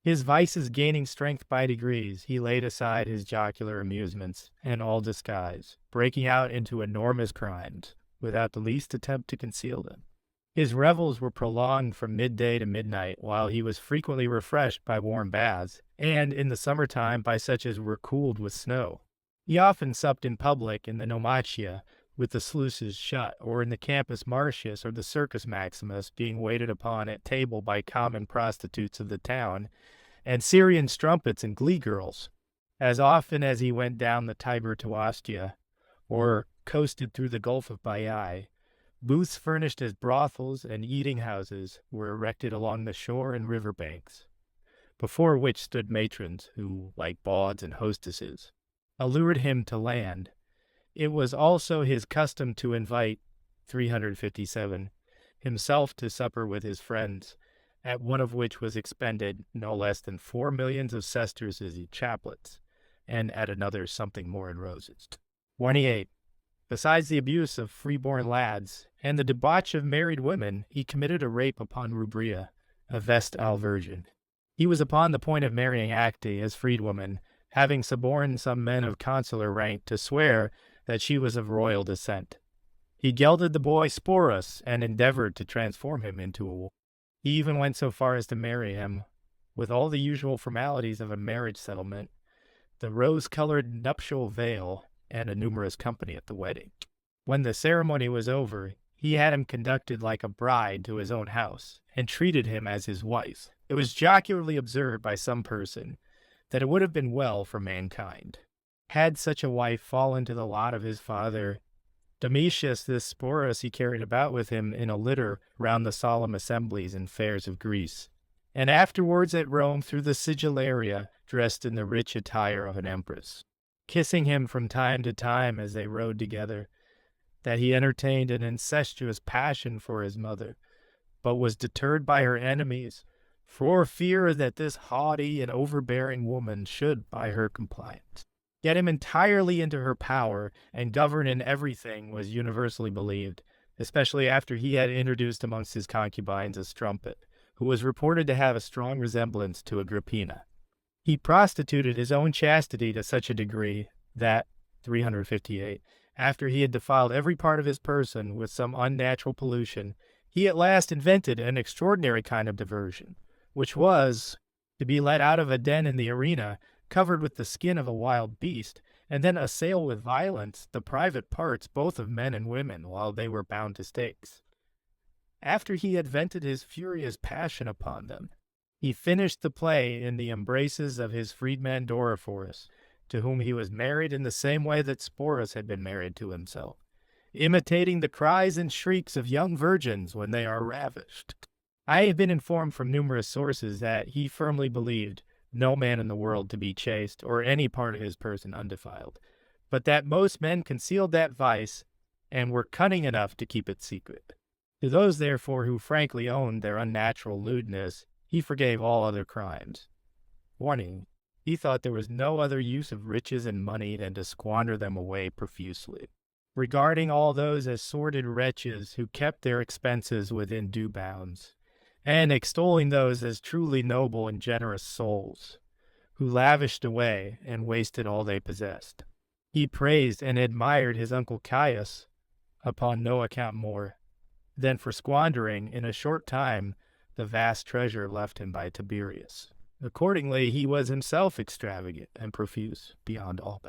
His vices gaining strength by degrees, he laid aside his jocular amusements and all disguise, breaking out into enormous crimes, without the least attempt to conceal them. His revels were prolonged from midday to midnight, while he was frequently refreshed by warm baths, and in the summer-time by such as were cooled with snow. He often supped in public in the Nomachia, with the sluices shut, or in the Campus Martius or the Circus Maximus, being waited upon at table by common prostitutes of the town, and Syrian strumpets and glee girls. As often as he went down the Tiber to Ostia, or coasted through the Gulf of Baiae, booths furnished as brothels and eating houses were erected along the shore and river banks, before which stood matrons who, like bawds and hostesses, allured him to land. It was also his custom to invite 357 himself to supper with his friends, at one of which was expended no less than 4 millions of sesterces in chaplets, and at another something more in roses. 28. Besides the abuse of freeborn lads and the debauch of married women, he committed a rape upon Rubria, a Vestal virgin. He was upon the point of marrying Acte as freedwoman, having suborned some men of consular rank to swear that she was of royal descent. He gelded the boy Sporus and endeavored to transform him into a wolf. He even went so far as to marry him, with all the usual formalities of a marriage settlement, the rose-colored nuptial veil, and a numerous company at the wedding. When the ceremony was over, he had him conducted like a bride to his own house, and treated him as his wife. It was jocularly observed by some person that it would have been well for mankind had such a wife fallen to the lot of his father Domitius. This Sporus he carried about with him in a litter round the solemn assemblies and fairs of Greece, and afterwards at Rome through the sigillaria, dressed in the rich attire of an empress, kissing him from time to time as they rode together, that he entertained an incestuous passion for his mother, but was deterred by her enemies, for fear that this haughty and overbearing woman should, by her compliance, get him entirely into her power and govern in everything, was universally believed, especially after he had introduced amongst his concubines a strumpet, who was reported to have a strong resemblance to Agrippina. He prostituted his own chastity to such a degree that, 358, after he had defiled every part of his person with some unnatural pollution, he at last invented an extraordinary kind of diversion, which was to be let out of a den in the arena, covered with the skin of a wild beast, and then assail with violence the private parts both of men and women while they were bound to stakes. After he had vented his furious passion upon them, he finished the play in the embraces of his freedman Doriphorus, to whom he was married in the same way that Sporus had been married to himself, imitating the cries and shrieks of young virgins when they are ravished. I have been informed from numerous sources that he firmly believed no man in the world to be chaste, or any part of his person undefiled, but that most men concealed that vice, and were cunning enough to keep it secret. To those, therefore, who frankly owned their unnatural lewdness, he forgave all other crimes. Warning: he thought there was no other use of riches and money than to squander them away profusely, regarding all those as sordid wretches who kept their expenses within due bounds, and extolling those as truly noble and generous souls, who lavished away and wasted all they possessed. He praised and admired his uncle Caius upon no account more than for squandering in a short time the vast treasure left him by Tiberius. Accordingly, he was himself extravagant and profuse beyond all.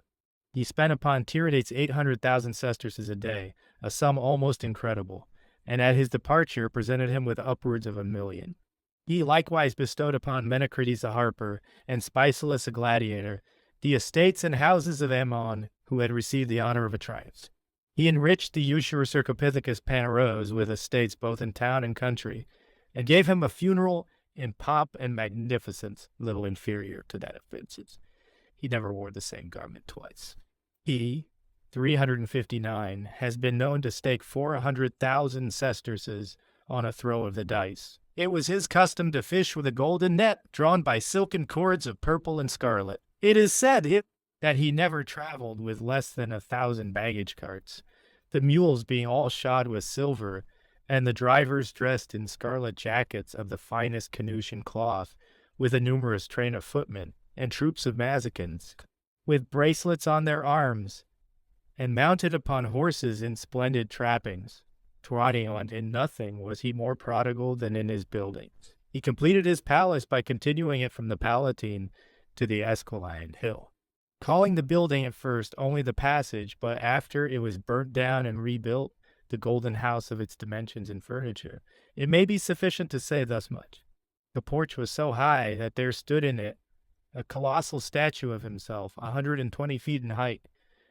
He spent upon Tiridates 800,000 sesterces a day, a sum almost incredible, and at his departure presented him with upwards of 1,000,000. He likewise bestowed upon Menecrates a harper and Spicelus a gladiator the estates and houses of Ammon, who had received the honor of a triumph. He enriched the usurer Cercopithecus Paneros with estates both in town and country, and gave him a funeral in pomp and magnificence little inferior to that of Vince's. He never wore the same garment twice. He, 359, has been known to stake 400,000 sesterces on a throw of the dice. It was his custom to fish with a golden net drawn by silken cords of purple and scarlet. It is said that he never traveled with less than 1,000 baggage carts, the mules being all shod with silver, and the drivers dressed in scarlet jackets of the finest Canutian cloth, with a numerous train of footmen and troops of Mazicans, with bracelets on their arms, and mounted upon horses in splendid trappings. Trotting on in nothing was he more prodigal than in his buildings. He completed his palace by continuing it from the Palatine to the Esquiline Hill, calling the building at first only the Passage, but after it was burnt down and rebuilt, the golden house of its dimensions and furniture. It may be sufficient to say thus much. The porch was so high that there stood in it a colossal statue of himself, 120 feet in height,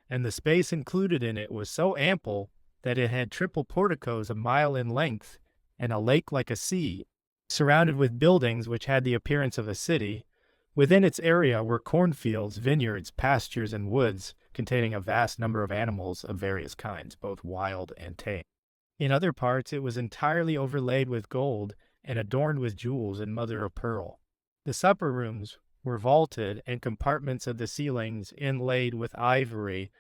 and the space included in it was so ample that it had triple porticos a mile in length and a lake like a sea, surrounded with buildings which had the appearance of a city. Within its area were cornfields, vineyards, pastures, and woods containing a vast number of animals of various kinds, both wild and tame. In other parts it was entirely overlaid with gold and adorned with jewels and mother of pearl. The supper rooms were vaulted, and compartments of the ceilings, inlaid with ivory,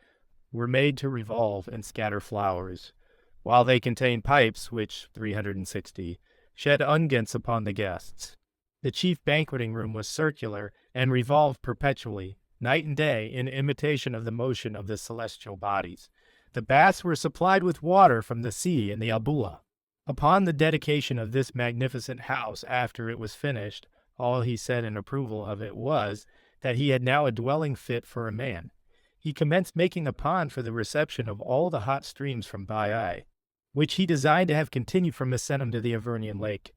were made to revolve and scatter flowers, while they contained pipes which, 360, shed unguents upon the guests. The chief banqueting room was circular and revolved perpetually, night and day, in imitation of the motion of the celestial bodies. The baths were supplied with water from the sea in the Albula. Upon the dedication of this magnificent house, after it was finished, all he said in approval of it was, that he had now a dwelling fit for a man. He commenced making a pond for the reception of all the hot streams from Baiae, which he designed to have continued from Misenum to the Avernian lake,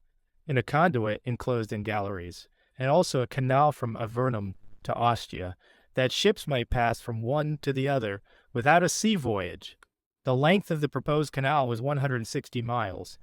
in a conduit enclosed in galleries, and also a canal from Avernum to Ostia, that ships might pass from one to the other without a sea voyage. The length of the proposed canal was 160 miles,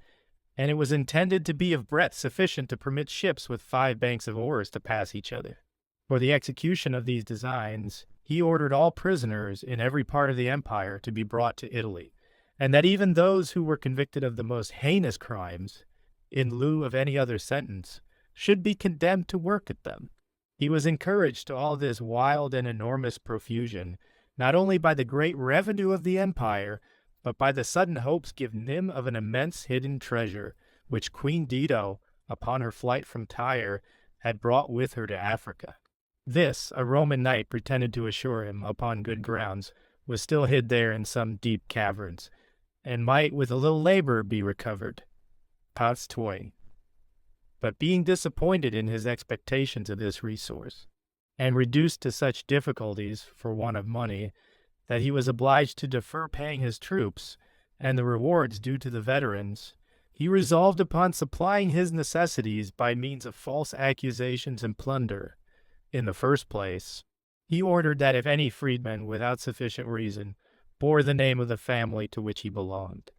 and it was intended to be of breadth sufficient to permit ships with 5 banks of oars to pass each other. For the execution of these designs, he ordered all prisoners in every part of the empire to be brought to Italy, and that even those who were convicted of the most heinous crimes, in lieu of any other sentence, should be condemned to work at them. He was encouraged to all this wild and enormous profusion, not only by the great revenue of the empire, but by the sudden hopes given him of an immense hidden treasure, which Queen Dido, upon her flight from Tyre, had brought with her to Africa. This, a Roman knight pretended to assure him, upon good grounds, was still hid there in some deep caverns, and might with a little labor be recovered. Pass toi. But being disappointed in his expectations of this resource, and reduced to such difficulties for want of money, that he was obliged to defer paying his troops and the rewards due to the veterans, he resolved upon supplying his necessities by means of false accusations and plunder. In the first place, he ordered that if any freedman, without sufficient reason, bore the name of the family to which he belonged,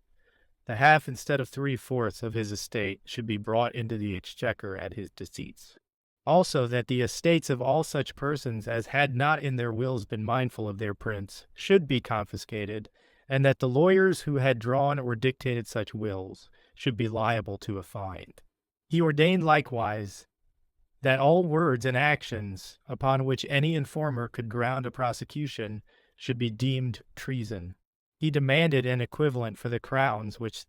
the half instead of 3/4 of his estate should be brought into the exchequer at his decease. Also, that the estates of all such persons as had not in their wills been mindful of their prince should be confiscated, and that the lawyers who had drawn or dictated such wills should be liable to a fine. He ordained likewise that all words and actions upon which any informer could ground a prosecution should be deemed treason. He demanded an equivalent for the crowns which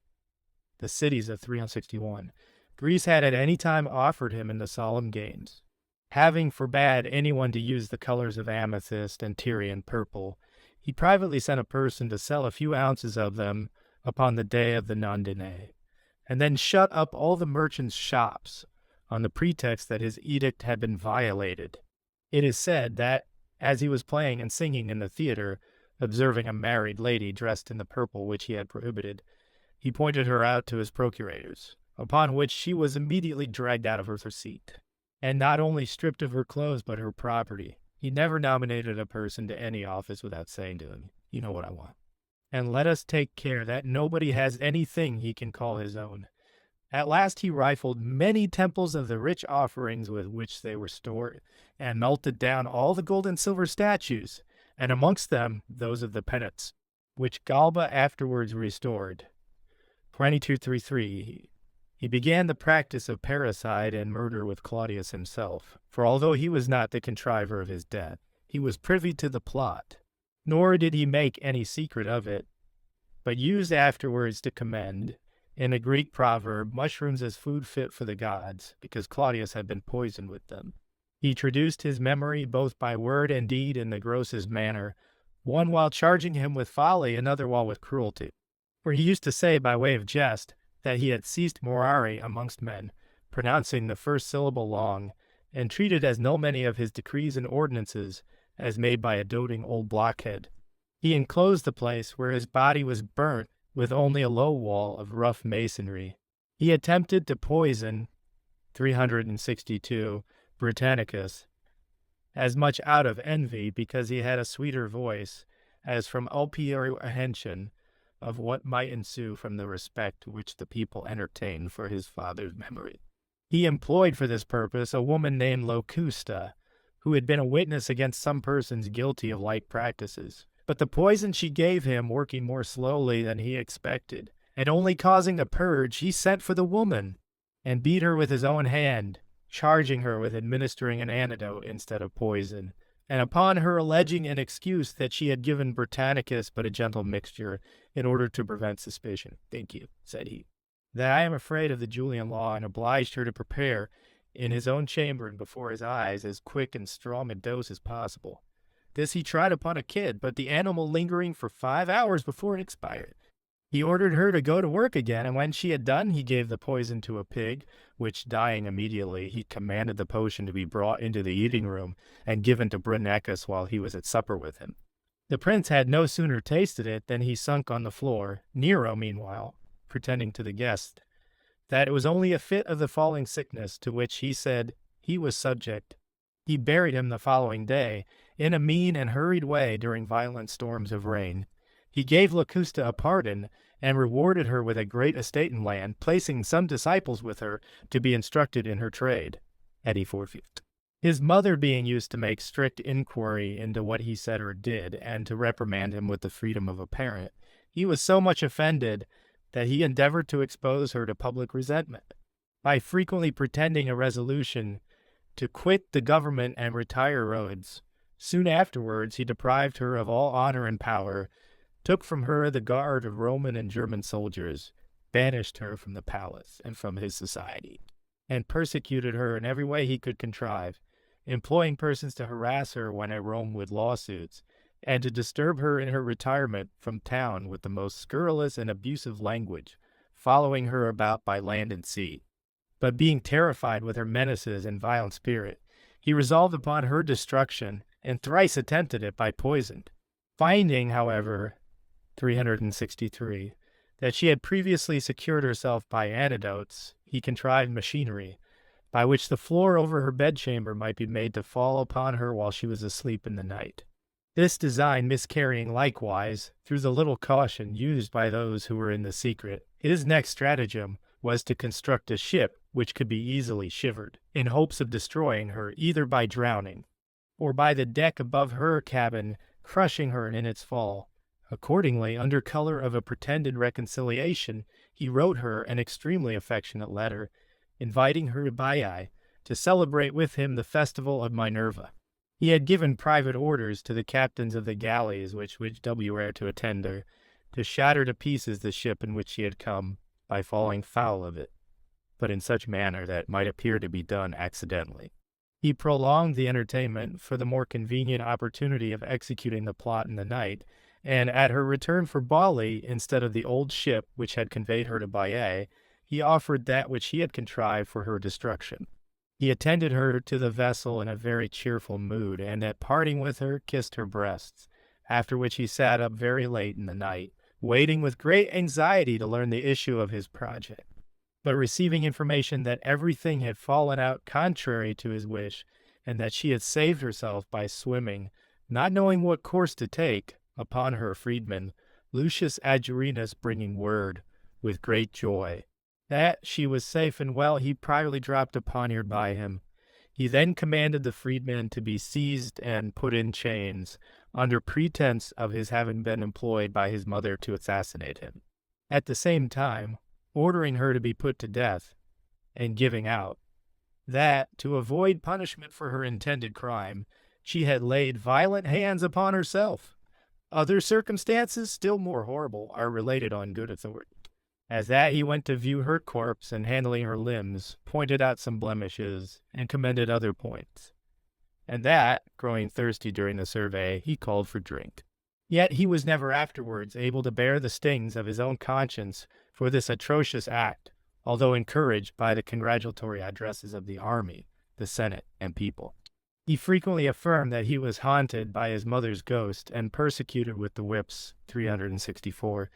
the cities of 361 Greece had at any time offered him in the solemn games. Having forbade anyone to use the colors of amethyst and Tyrian purple, he privately sent a person to sell a few ounces of them upon the day of the nondine, and then shut up all the merchants' shops on the pretext that his edict had been violated. It is said that, as he was playing and singing in the theater, observing a married lady dressed in the purple which he had prohibited, he pointed her out to his procurators, upon which she was immediately dragged out of her seat, and not only stripped of her clothes but her property. He never nominated a person to any office without saying to him, "You know what I want. And let us take care that nobody has anything he can call his own." At last he rifled many temples of the rich offerings with which they were stored, and melted down all the gold and silver statues, and amongst them those of the penates, which Galba afterwards restored. 2233. He began the practice of parricide and murder with Claudius himself, for although he was not the contriver of his death, he was privy to the plot, nor did he make any secret of it, but used afterwards to commend, in a Greek proverb, mushrooms as food fit for the gods, because Claudius had been poisoned with them. He traduced his memory both by word and deed in the grossest manner, one while charging him with folly, another while with cruelty. For he used to say by way of jest that he had ceased morari amongst men, pronouncing the first syllable long, and treated as no many of his decrees and ordinances as made by a doting old blockhead. He enclosed the place where his body was burnt with only a low wall of rough masonry. He attempted to poison 362 Britannicus, as much out of envy because he had a sweeter voice, as from apprehension of what might ensue from the respect which the people entertained for his father's memory. He employed for this purpose a woman named Locusta, who had been a witness against some persons guilty of like practices. But the poison she gave him, working more slowly than he expected, and only causing a purge, he sent for the woman, and beat her with his own hand, charging her with administering an antidote instead of poison, and upon her alleging an excuse that she had given Britannicus but a gentle mixture, in order to prevent suspicion. "Thank you," said he, "that I am afraid of the Julian law, and obliged her to prepare, in his own chamber and before his eyes, as quick and strong a dose as possible. This he tried upon a kid, but the animal lingering for 5 hours before it expired. He ordered her to go to work again, and when she had done, he gave the poison to a pig, which, dying immediately, he commanded the potion to be brought into the eating room and given to Britannicus while he was at supper with him. The prince had no sooner tasted it than he sunk on the floor, Nero, meanwhile, pretending to the guest that it was only a fit of the falling sickness to which he said he was subject. He buried him the following day, in a mean and hurried way during violent storms of rain. He gave Locusta a pardon, and rewarded her with a great estate in land, placing some disciples with her to be instructed in her trade. And he forfeited. His mother being used to make strict inquiry into what he said or did, and to reprimand him with the freedom of a parent, he was so much offended that he endeavored to expose her to public resentment, by frequently pretending a resolution to quit the government and retire Rhodes. Soon afterwards he deprived her of all honor and power, took from her the guard of Roman and German soldiers, banished her from the palace and from his society, and persecuted her in every way he could contrive, employing persons to harass her when at Rome with lawsuits, and to disturb her in her retirement from town with the most scurrilous and abusive language, following her about by land and sea. But being terrified with her menaces and violent spirit, he resolved upon her destruction, and thrice attempted it by poison. Finding, however, 363, that she had previously secured herself by antidotes, he contrived machinery, by which the floor over her bedchamber might be made to fall upon her while she was asleep in the night. This design miscarrying likewise, through the little caution used by those who were in the secret, his next stratagem was to construct a ship which could be easily shivered, in hopes of destroying her either by drowning, or by the deck above her cabin crushing her in its fall. Accordingly, under color of a pretended reconciliation, he wrote her an extremely affectionate letter, inviting her to Baiae to celebrate with him the festival of Minerva. He had given private orders to the captains of the galleys which were to attend her, to shatter to pieces the ship in which she had come, by falling foul of it, but in such manner that it might appear to be done accidentally. He prolonged the entertainment for the more convenient opportunity of executing the plot in the night, and at her return for Bali, instead of the old ship which had conveyed her to Baiae, he offered that which he had contrived for her destruction. He attended her to the vessel in a very cheerful mood, and at parting with her kissed her breasts, after which he sat up very late in the night, waiting with great anxiety to learn the issue of his project. But receiving information that everything had fallen out contrary to his wish, and that she had saved herself by swimming, not knowing what course to take, upon her freedman, Lucius Agurinus bringing word, with great joy, that she was safe and well, he privately dropped a poniard by him. He then commanded the freedman to be seized and put in chains, under pretense of his having been employed by his mother to assassinate him, at the same time ordering her to be put to death, and giving out that, to avoid punishment for her intended crime, she had laid violent hands upon herself. Other circumstances, still more horrible, are related on good authority, as that he went to view her corpse, and handling her limbs, pointed out some blemishes, and commended other points, and that, growing thirsty during the survey, he called for drink. Yet he was never afterwards able to bear the stings of his own conscience for this atrocious act, although encouraged by the congratulatory addresses of the army, the Senate, and people. He frequently affirmed that he was haunted by his mother's ghost and persecuted with the whips, 364,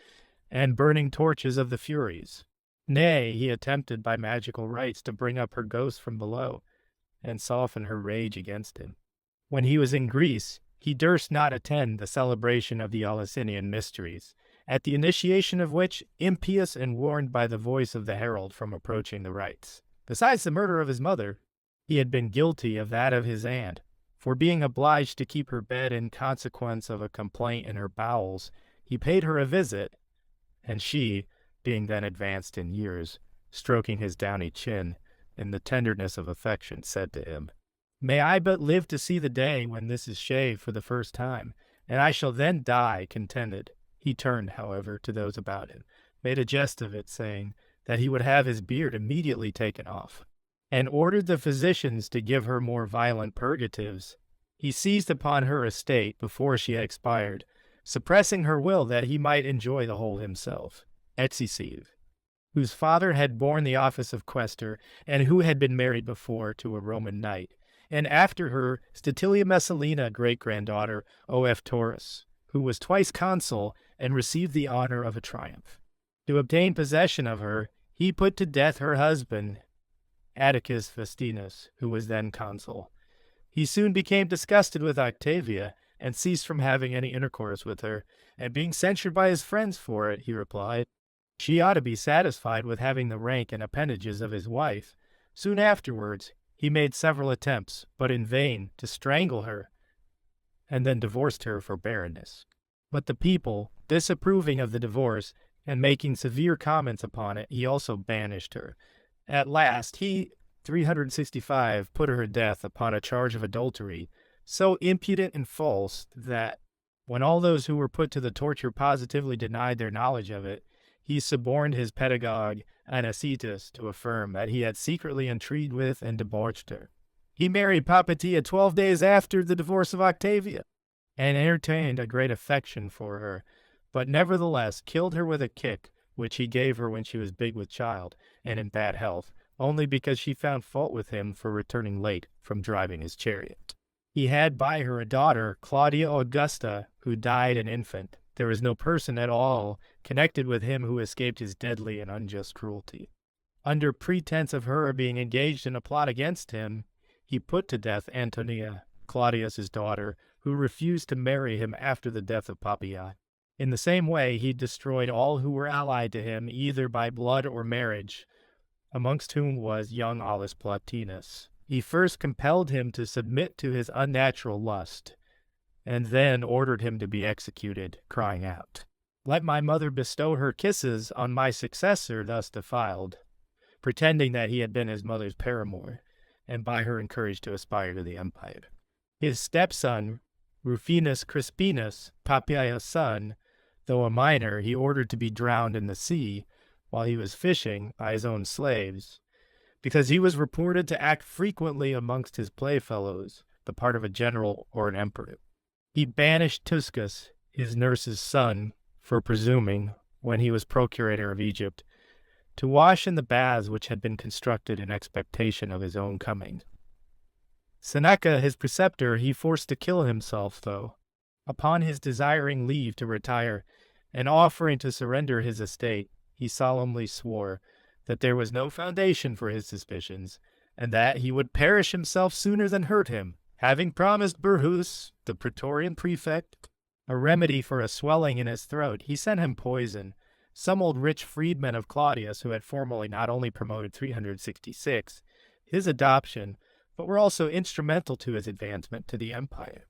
and burning torches of the Furies. Nay, he attempted by magical rites to bring up her ghost from below, and soften her rage against him. When he was in Greece, he durst not attend the celebration of the Eleusinian mysteries, at the initiation of which, impious and warned by the voice of the herald from approaching the rites. Besides the murder of his mother, he had been guilty of that of his aunt, for being obliged to keep her bed in consequence of a complaint in her bowels, he paid her a visit, and she, being then advanced in years, stroking his downy chin, in the tenderness of affection, said to him, "May I but live to see the day when this is shaved for the first time, and I shall then die contented." He turned, however, to those about him, made a jest of it, saying that he would have his beard immediately taken off, and ordered the physicians to give her more violent purgatives. He seized upon her estate before she had expired, suppressing her will that he might enjoy the whole himself. Etzisive, whose father had borne the office of quaestor, and who had been married before to a Roman knight, and after her Statilia Messalina, great-granddaughter, O.F. Taurus, who was twice consul and received the honor of a triumph. To obtain possession of her, he put to death her husband, Atticus Festinus, who was then consul. He soon became disgusted with Octavia, and ceased from having any intercourse with her, and being censured by his friends for it, he replied, "She ought to be satisfied with having the rank and appendages of his wife." Soon afterwards, he made several attempts, but in vain, to strangle her, and then divorced her for barrenness. But the people, disapproving of the divorce, and making severe comments upon it, he also banished her. At last, he, 365, put her to death upon a charge of adultery, so impudent and false that, when all those who were put to the torture positively denied their knowledge of it, he suborned his pedagogue Anicetus to affirm that he had secretly intrigued with and debauched her. He married Papatia 12 days after the divorce of Octavia, and entertained a great affection for her, but nevertheless killed her with a kick, which he gave her when she was big with child and in bad health, only because she found fault with him for returning late from driving his chariot. He had by her a daughter, Claudia Augusta, who died an infant. There was no person at all connected with him who escaped his deadly and unjust cruelty. Under pretense of her being engaged in a plot against him, he put to death Antonia, Claudius's daughter, who refused to marry him after the death of Poppaea. In the same way, he destroyed all who were allied to him, either by blood or marriage, amongst whom was young Aulus Plotinus. He first compelled him to submit to his unnatural lust, and then ordered him to be executed, crying out, "Let my mother bestow her kisses on my successor thus defiled," pretending that he had been his mother's paramour, and by her encouraged to aspire to the empire. His stepson, Rufinus Crispinus, Poppaea's son, though a minor, he ordered to be drowned in the sea while he was fishing by his own slaves, because he was reported to act frequently amongst his playfellows the part of a general or an emperor. He banished Tuscus, his nurse's son, for presuming, when he was procurator of Egypt, to wash in the baths which had been constructed in expectation of his own coming. Seneca, his preceptor, he forced to kill himself, though, upon his desiring leave to retire, and offering to surrender his estate, he solemnly swore that there was no foundation for his suspicions, and that he would perish himself sooner than hurt him, having promised Burrhus, the praetorian prefect, a remedy for a swelling in his throat. He sent him poison. Some old rich freedmen of Claudius, who had formerly not only promoted 366, his adoption, but were also instrumental to his advancement to the empire,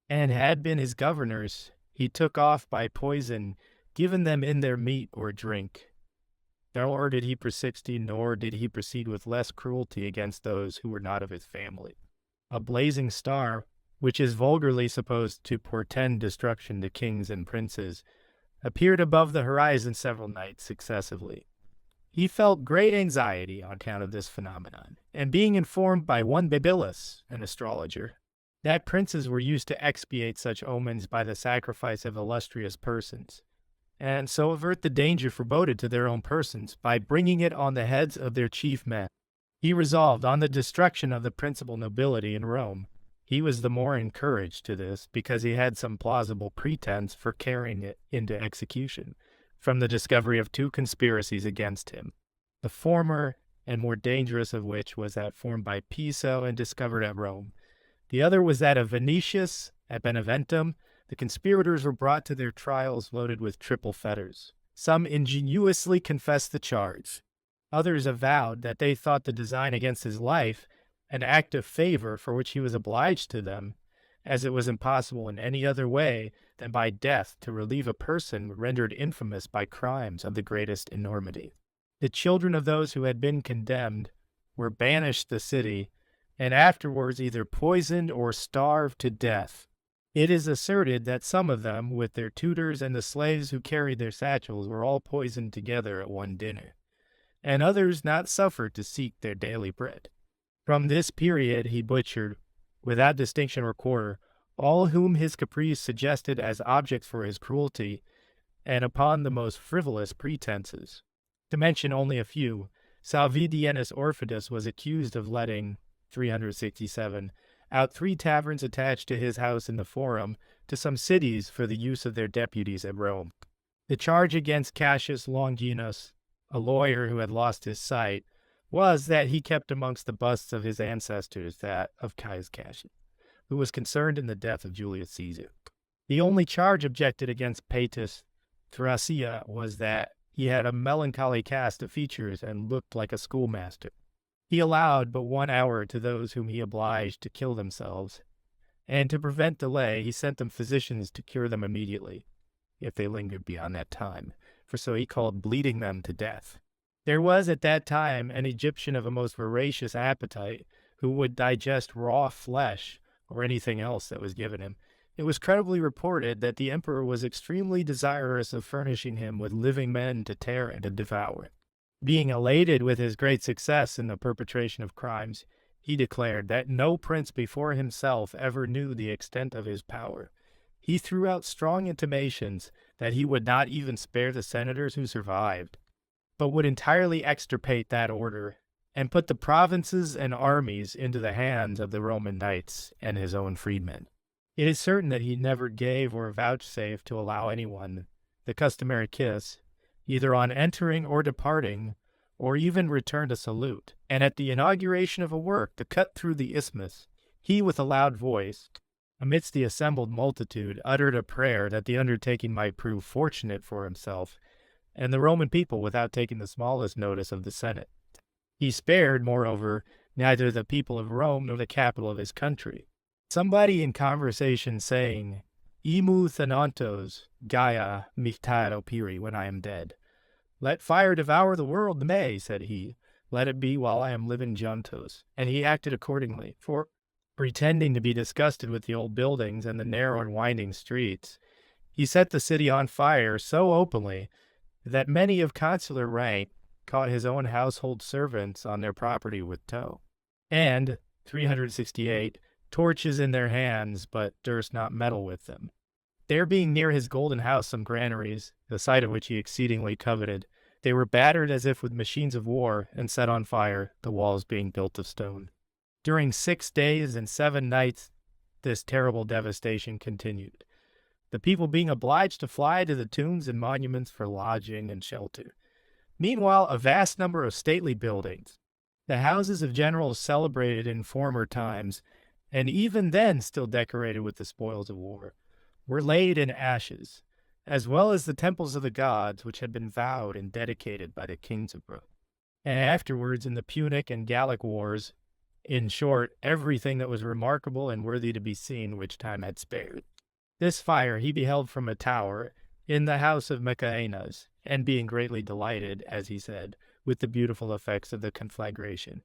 and had been his governors, he took off by poison, given them in their meat or drink. Nor did he persist, nor did he proceed with less cruelty against those who were not of his family. A blazing star, which is vulgarly supposed to portend destruction to kings and princes, appeared above the horizon several nights successively. He felt great anxiety on account of this phenomenon, and being informed by one Babylas, an astrologer, that princes were used to expiate such omens by the sacrifice of illustrious persons, and so avert the danger foreboded to their own persons by bringing it on the heads of their chief men, he resolved on the destruction of the principal nobility in Rome. He was the more encouraged to this because he had some plausible pretense for carrying it into execution, from the discovery of two conspiracies against him, the former and more dangerous of which was that formed by Piso and discovered at Rome, The other was that of Venetius at Beneventum. The conspirators were brought to their trials loaded with triple fetters. Some ingenuously confessed the charge. Others avowed that they thought the design against his life an act of favor for which he was obliged to them, as it was impossible in any other way than by death to relieve a person rendered infamous by crimes of the greatest enormity. The children of those who had been condemned were banished the city, and afterwards either poisoned or starved to death. It is asserted that some of them, with their tutors and the slaves who carried their satchels, were all poisoned together at one dinner, and others not suffered to seek their daily bread. From this period he butchered, without distinction or quarter, all whom his caprice suggested as objects for his cruelty, and upon the most frivolous pretenses. To mention only a few, Salvidienus Orfidus was accused of letting, 367, out 3 taverns attached to his house in the Forum to some cities for the use of their deputies at Rome. The charge against Cassius Longinus, a lawyer who had lost his sight, was that he kept amongst the busts of his ancestors that of Caius Cassius, who was concerned in the death of Julius Caesar. The only charge objected against Paetus Thrasea was that he had a melancholy cast of features and looked like a schoolmaster. He allowed but 1 hour to those whom he obliged to kill themselves, and to prevent delay he sent them physicians to cure them immediately, if they lingered beyond that time, for so he called bleeding them to death. There was at that time an Egyptian of a most voracious appetite who would digest raw flesh or anything else that was given him. It was credibly reported that the emperor was extremely desirous of furnishing him with living men to tear and to devour. Being elated with his great success in the perpetration of crimes, he declared that no prince before himself ever knew the extent of his power. He threw out strong intimations that he would not even spare the senators who survived, but would entirely extirpate that order, and put the provinces and armies into the hands of the Roman knights and his own freedmen. It is certain that he never gave or vouchsafed to allow anyone the customary kiss, either on entering or departing, or even return to salute. And at the inauguration of a work to cut through the isthmus, he with a loud voice, amidst the assembled multitude, uttered a prayer that the undertaking might prove fortunate for himself and the Roman people without taking the smallest notice of the Senate. He spared, moreover, neither the people of Rome nor the capital of his country. Somebody in conversation saying, Imu thanantos Gaia michtae opiri when I am dead. Let fire devour the world may, said he. Let it be while I am living juntos. And he acted accordingly, for, pretending to be disgusted with the old buildings and the narrow and winding streets, he set the city on fire so openly that many of consular rank caught his own household servants on their property with tow, and, 368, torches in their hands, but durst not meddle with them. There being near his golden house some granaries, the sight of which he exceedingly coveted, they were battered as if with machines of war, and set on fire, the walls being built of stone. During 6 days and 7 nights this terrible devastation continued, the people being obliged to fly to the tombs and monuments for lodging and shelter. Meanwhile, a vast number of stately buildings, the houses of generals celebrated in former times, and even then still decorated with the spoils of war, were laid in ashes, as well as the temples of the gods which had been vowed and dedicated by the kings of Rome. And afterwards in the Punic and Gallic wars, in short, everything that was remarkable and worthy to be seen which time had spared. This fire he beheld from a tower in the house of Macaenas, and being greatly delighted, as he said, with the beautiful effects of the conflagration,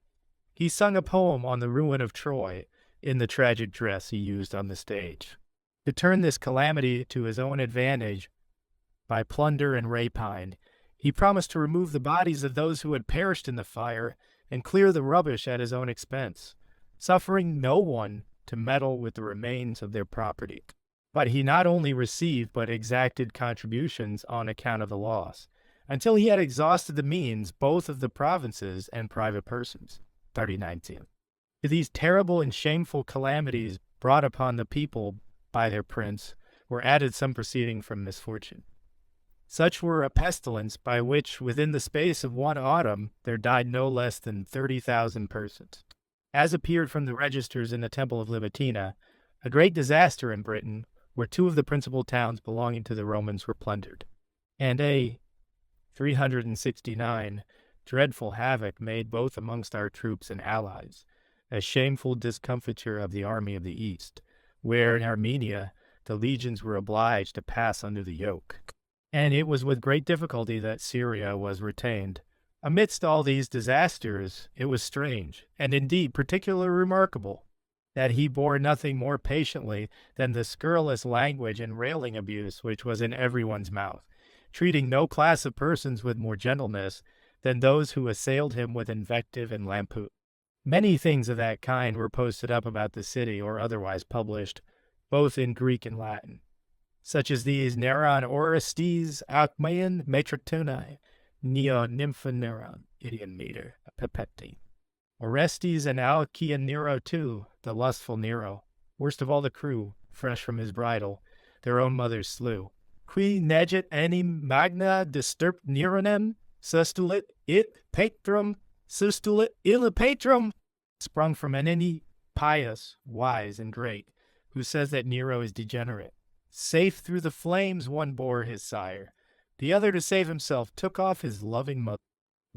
he sung a poem on the ruin of Troy in the tragic dress he used on the stage. To turn this calamity to his own advantage by plunder and rapine, he promised to remove the bodies of those who had perished in the fire and clear the rubbish at his own expense, suffering no one to meddle with the remains of their property. But he not only received but exacted contributions on account of the loss, until he had exhausted the means both of the provinces and private persons. 3019. To these terrible and shameful calamities brought upon the people by their prince were added some proceeding from misfortune. Such were a pestilence by which, within the space of 1 autumn, there died no less than 30,000 persons. as appeared from the registers in the Temple of Libitina, a great disaster in Britain, where two of the principal towns belonging to the Romans were plundered, and a 369 dreadful havoc made both amongst our troops and allies, a shameful discomfiture of the army of the East, where in Armenia the legions were obliged to pass under the yoke. And it was with great difficulty that Syria was retained. Amidst all these disasters, it was strange, and indeed particularly remarkable, that he bore nothing more patiently than the scurrilous language and railing abuse which was in everyone's mouth, treating no class of persons with more gentleness than those who assailed him with invective and lampoon. Many things of that kind were posted up about the city or otherwise published, both in Greek and Latin, such as these: Neron Orestes Alcmaeon Metrotonai, Neo Nymphoneron, Idion Meter, Pepeti. Orestes and Alcian Nero too, the lustful Nero, worst of all the crew, fresh from his bridal, their own mothers slew. Qui negit enim magna disturbt Neronem, sustulit it patrum, sustulit illa patrum, sprung from Anini, pious, wise, and great, who says that Nero is degenerate. Safe through the flames one bore his sire, the other to save himself took off his loving mother.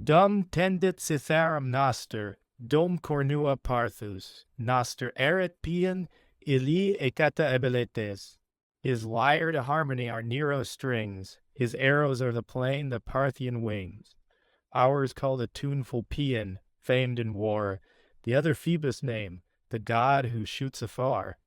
Dum tendit Cytharum noster, dom cornua parthus, noster erit pian, illi ecata ebiletes. His lyre to harmony are Nero's strings, his arrows are the plain, the Parthian wings. Ours called a tuneful paean, famed in war, the other Phoebus name, the god who shoots afar.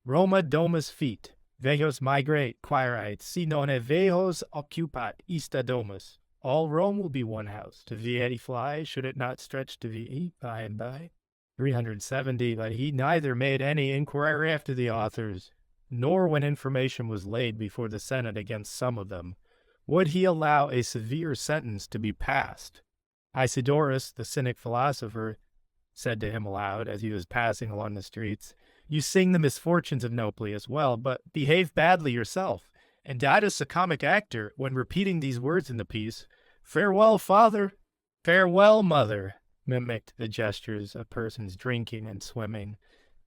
Roma domus fit, vejos migrate, quaerite, si non vejos occupat ista domus. All Rome will be one house. To Vieti fly, should it not stretch to Vieti by and by? 370, but he neither made any inquiry after the authors, nor when information was laid before the Senate against some of them, would he allow a severe sentence to be passed. Isidorus, the cynic philosopher, said to him aloud as he was passing along the streets, "You sing the misfortunes of Nauplius well, but behave badly yourself." And Datus, a comic actor, when repeating these words in the piece, "Farewell, father, farewell, mother," mimicked the gestures of persons drinking and swimming,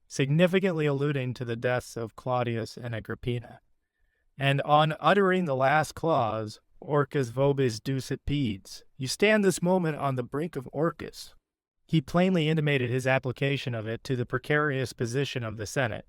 significantly alluding to the deaths of Claudius and Agrippina. And on uttering the last clause, Orcus vobis ducit peds, you stand this moment on the brink of Orcus. He plainly intimated his application of it to the precarious position of the Senate.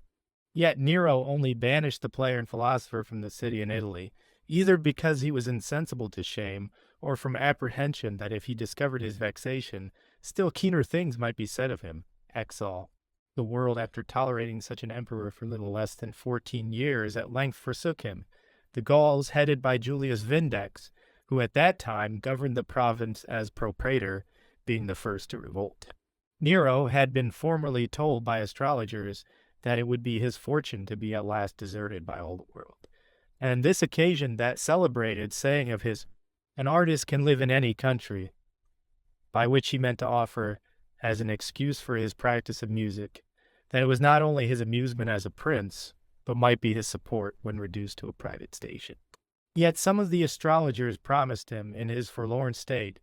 Yet Nero only banished the player and philosopher from the city in Italy, either because he was insensible to shame, or from apprehension that if he discovered his vexation, still keener things might be said of him. Exal. The world, after tolerating such an emperor for little less than 14 years, at length forsook him, the Gauls, headed by Julius Vindex, who at that time governed the province as propraetor, being the first to revolt. Nero had been formerly told by astrologers that it would be his fortune to be at last deserted by all the world. And this occasioned that celebrated saying of his, "An artist can live in any country," by which he meant to offer, as an excuse for his practice of music, that it was not only his amusement as a prince, but might be his support when reduced to a private station. Yet some of the astrologers promised him, in his forlorn state,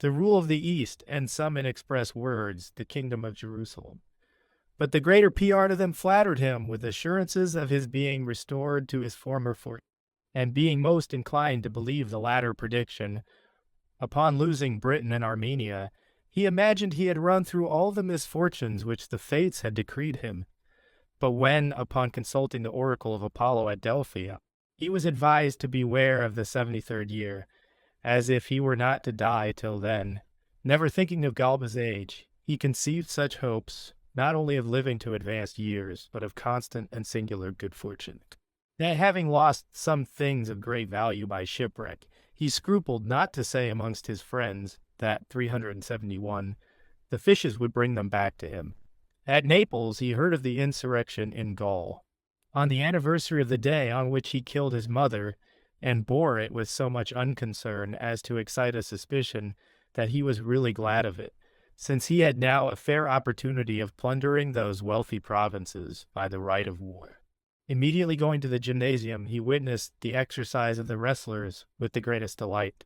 the rule of the East, and some in express words, the kingdom of Jerusalem. But the greater part of them flattered him with assurances of his being restored to his former fortune, and being most inclined to believe the latter prediction, upon losing Britain and Armenia, he imagined he had run through all the misfortunes which the fates had decreed him. But when, upon consulting the oracle of Apollo at Delphi, he was advised to beware of the 73rd year, as if he were not to die till then, never thinking of Galba's age, he conceived such hopes, not only of living to advanced years, but of constant and singular good fortune, that having lost some things of great value by shipwreck, he scrupled not to say amongst his friends that 371, the fishes would bring them back to him. At Naples he heard of the insurrection in Gaul, on the anniversary of the day on which he killed his mother, and bore it with so much unconcern as to excite a suspicion that he was really glad of it, since he had now a fair opportunity of plundering those wealthy provinces by the right of war. Immediately going to the gymnasium, he witnessed the exercise of the wrestlers with the greatest delight,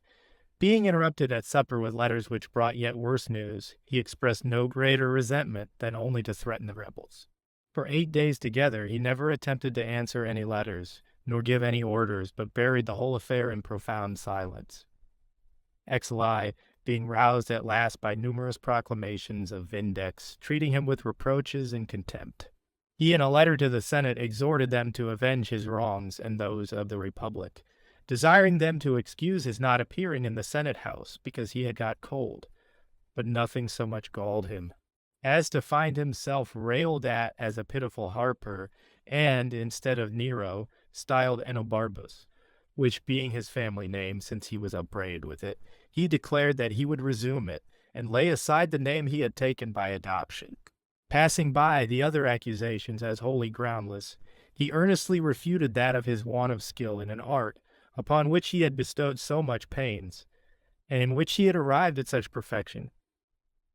Being interrupted at supper with letters which brought yet worse news, he expressed no greater resentment than only to threaten the rebels. For 8 days together he never attempted to answer any letters, nor give any orders, but buried the whole affair in profound silence. Exili, being roused at last by numerous proclamations of Vindex, treating him with reproaches and contempt. He in a letter to the Senate exhorted them to avenge his wrongs and those of the Republic, desiring them to excuse his not appearing in the Senate House because he had got cold. But nothing so much galled him as to find himself railed at as a pitiful harper, and, instead of Nero, styled Enobarbus, which being his family name, since he was upbraided with it, he declared that he would resume it, and lay aside the name he had taken by adoption. Passing by the other accusations as wholly groundless, he earnestly refuted that of his want of skill in an art upon which he had bestowed so much pains, and in which he had arrived at such perfection,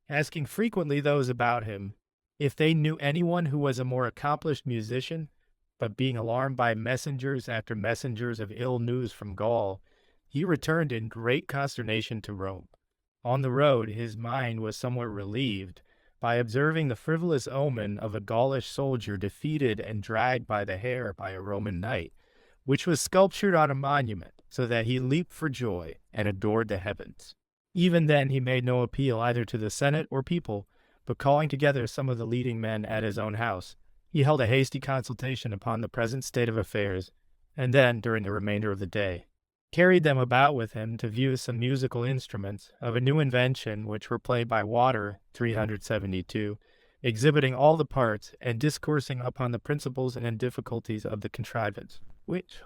asking frequently those about him if they knew anyone who was a more accomplished musician, but being alarmed by messengers after messengers of ill news from Gaul, he returned in great consternation to Rome. On the road his mind was somewhat relieved by observing the frivolous omen of a Gaulish soldier defeated and dragged by the hair by a Roman knight, which was sculptured on a monument, so that he leaped for joy and adored the heavens. Even then he made no appeal either to the Senate or people, but calling together some of the leading men at his own house, he held a hasty consultation upon the present state of affairs, and then, during the remainder of the day, carried them about with him to view some musical instruments of a new invention which were played by Water 372, exhibiting all the parts and discoursing upon the principles and difficulties of the contrivance, which,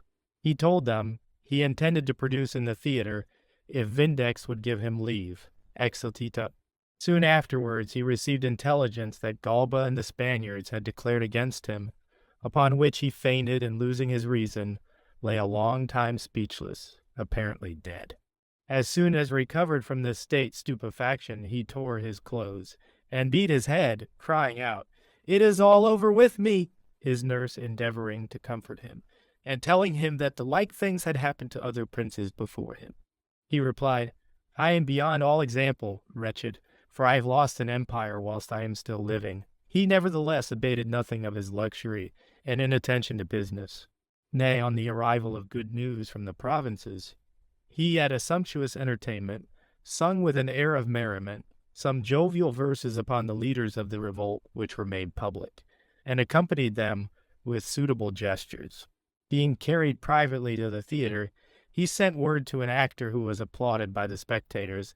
he told them, he intended to produce in the theatre, if Vindex would give him leave, ex altita. Soon afterwards he received intelligence that Galba and the Spaniards had declared against him, upon which he fainted and, losing his reason, lay a long time speechless, apparently dead. As soon as recovered from this stupefaction, he tore his clothes, and beat his head, crying out, "It is all over with me!" his nurse endeavoring to comfort him, and telling him that the like things had happened to other princes before him. He replied, "I am beyond all example, wretched, for I have lost an empire whilst I am still living." He nevertheless abated nothing of his luxury and inattention to business. Nay, on the arrival of good news from the provinces, he at a sumptuous entertainment sung with an air of merriment some jovial verses upon the leaders of the revolt which were made public, and accompanied them with suitable gestures. Being carried privately to the theatre, he sent word to an actor who was applauded by the spectators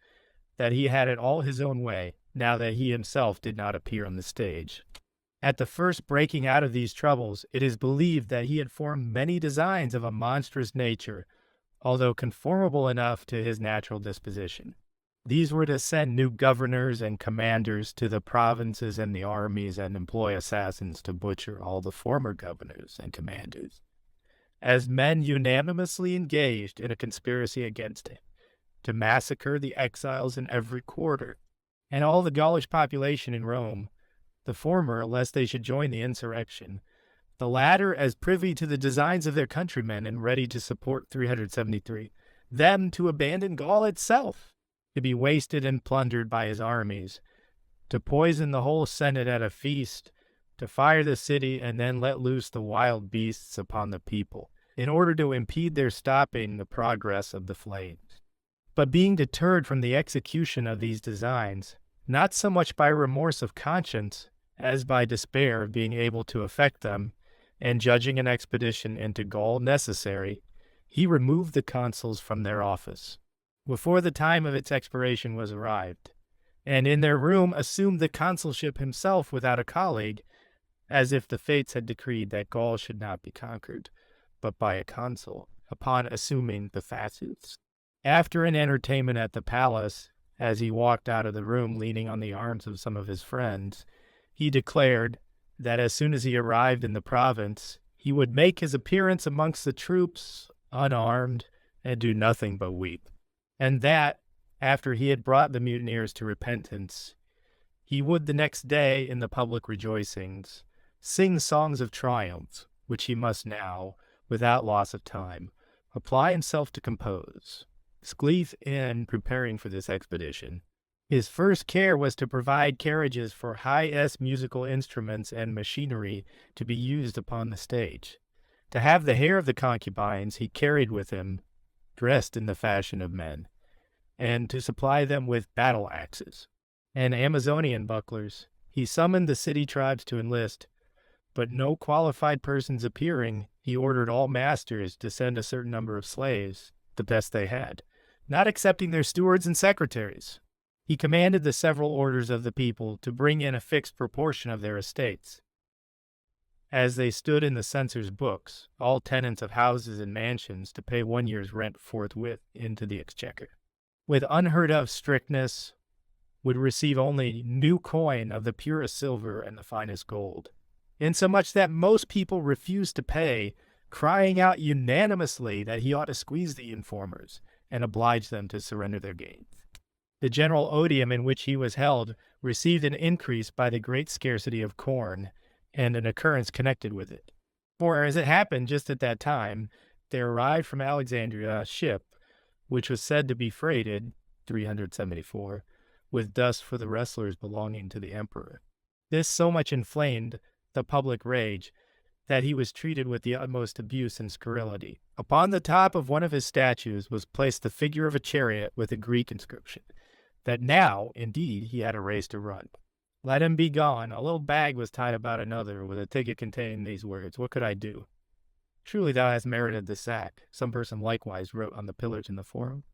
that he had it all his own way, now that he himself did not appear on the stage. At the first breaking out of these troubles, it is believed that he had formed many designs of a monstrous nature, although conformable enough to his natural disposition. These were to send new governors and commanders to the provinces and the armies, and employ assassins to butcher all the former governors and commanders, as men unanimously engaged in a conspiracy against him, to massacre the exiles in every quarter, and all the Gaulish population in Rome, the former lest they should join the insurrection, the latter as privy to the designs of their countrymen and ready to support 373, them to abandon Gaul itself, to be wasted and plundered by his armies, to poison the whole Senate at a feast, to fire the city and then let loose the wild beasts upon the people, in order to impede their stopping the progress of the flames. But being deterred from the execution of these designs, not so much by remorse of conscience as by despair of being able to effect them, and judging an expedition into Gaul necessary, he removed the consuls from their office, before the time of its expiration was arrived, and in their room assumed the consulship himself without a colleague, as if the fates had decreed that Gaul should not be conquered, but by a consul, upon assuming the fasces. After an entertainment at the palace, as he walked out of the room leaning on the arms of some of his friends, he declared that as soon as he arrived in the province, he would make his appearance amongst the troops, unarmed, and do nothing but weep, and that, after he had brought the mutineers to repentance, he would the next day, in the public rejoicings, sing songs of triumph, which he must now, without loss of time, apply himself to compose. Scleeth in preparing for this expedition. His first care was to provide carriages for high-S musical instruments and machinery to be used upon the stage. To have the hair of the concubines he carried with him, dressed in the fashion of men, and to supply them with battle axes and Amazonian bucklers. He summoned the city tribes to enlist, but no qualified persons appearing, he ordered all masters to send a certain number of slaves, the best they had, not excepting their stewards and secretaries. He commanded the several orders of the people to bring in a fixed proportion of their estates, as they stood in the censor's books, all tenants of houses and mansions to pay 1 year's rent forthwith into the exchequer. With unheard-of strictness, would receive only new coin of the purest silver and the finest gold, insomuch that most people refused to pay, crying out unanimously that he ought to squeeze the informers and oblige them to surrender their gains. The general odium in which he was held received an increase by the great scarcity of corn and an occurrence connected with it. For, as it happened just at that time, there arrived from Alexandria a ship, which was said to be freighted, 374, with dust for the wrestlers belonging to the emperor. This so much inflamed the public rage that he was treated with the utmost abuse and scurrility. Upon the top of one of his statues was placed the figure of a chariot with a Greek inscription, that now, indeed, he had a race to run. Let him be gone. A little bag was tied about another with a ticket containing these words, "What could I do? Truly thou hast merited the sack." Some person likewise wrote on the pillars in the forum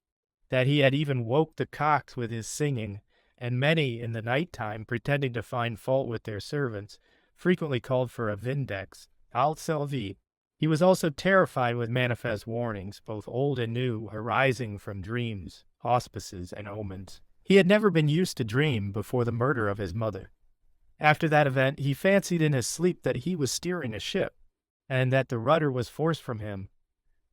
that he had even woke the cocks with his singing, and many in the night time, pretending to find fault with their servants, frequently called for a vindex, al selvi. He was also terrified with manifest warnings, both old and new, arising from dreams, auspices, and omens. He had never been used to dream before the murder of his mother. After that event, he fancied in his sleep that he was steering a ship, and that the rudder was forced from him,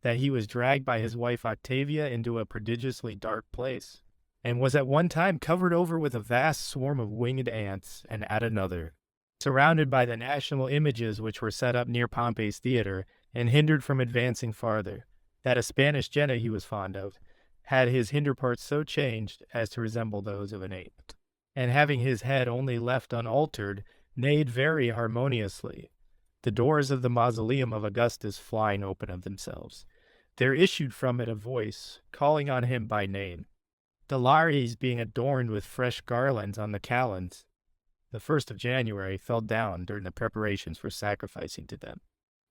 that he was dragged by his wife Octavia into a prodigiously dark place, and was at one time covered over with a vast swarm of winged ants, and at another, surrounded by the national images which were set up near Pompey's theater, and hindered from advancing farther, that a Spanish jenna he was fond of had his hinder parts so changed as to resemble those of an ape, and having his head only left unaltered, neighed very harmoniously, the doors of the mausoleum of Augustus flying open of themselves. There issued from it a voice, calling on him by name. The Lares being adorned with fresh garlands on the calends, the 1st of January, fell down during the preparations for sacrificing to them.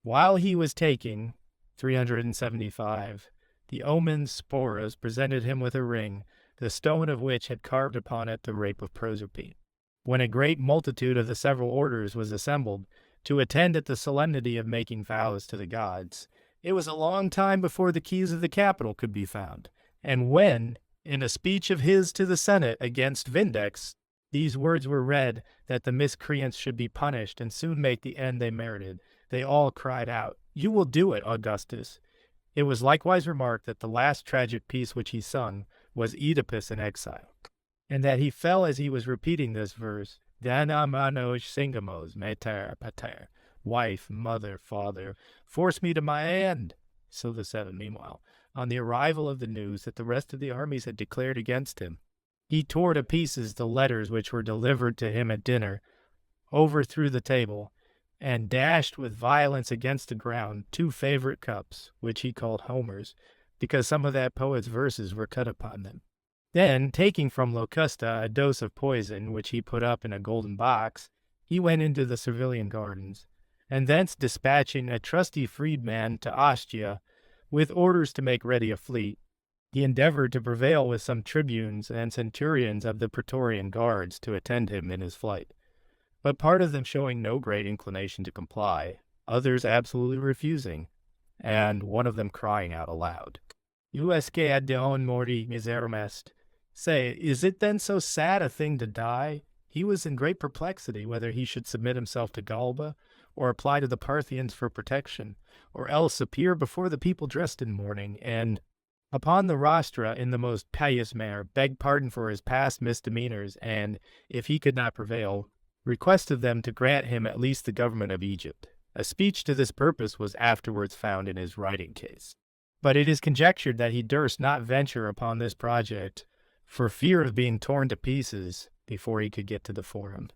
While he was taking, 375, the omen Sporus presented him with a ring, the stone of which had carved upon it the rape of Proserpine. When a great multitude of the several orders was assembled to attend at the solemnity of making vows to the gods, it was a long time before the keys of the Capitol could be found, and when, in a speech of his to the Senate against Vindex, these words were read that the miscreants should be punished and soon make the end they merited, they all cried out, "You will do it, Augustus." It was likewise remarked that the last tragic piece which he sung was Oedipus in exile, and that he fell as he was repeating this verse, "Dana manos singamos, mater, pater," wife, mother, father, force me to my end. So the seven, meanwhile, on the arrival of the news that the rest of the armies had declared against him, he tore to pieces the letters which were delivered to him at dinner, overthrew the table, and dashed with violence against the ground 2 favorite cups, which he called Homer's, because some of that poet's verses were cut upon them. Then, taking from Locusta a dose of poison, which he put up in a golden box, he went into the Servilian gardens, and thence dispatching a trusty freedman to Ostia, with orders to make ready a fleet, he endeavored to prevail with some tribunes and centurions of the Praetorian guards to attend him in his flight. But part of them showing no great inclination to comply, others absolutely refusing, and one of them crying out aloud, "Usque ad deon mori miserum est." Say, is it then so sad a thing to die? He was in great perplexity whether he should submit himself to Galba, or apply to the Parthians for protection, or else appear before the people dressed in mourning, and, upon the rostra in the most pious manner, beg pardon for his past misdemeanors, and, if he could not prevail, request of them to grant him at least the government of Egypt. A speech to this purpose was afterwards found in his writing case. but it is conjectured that he durst not venture upon this project for fear of being torn to pieces before he could get to the forum.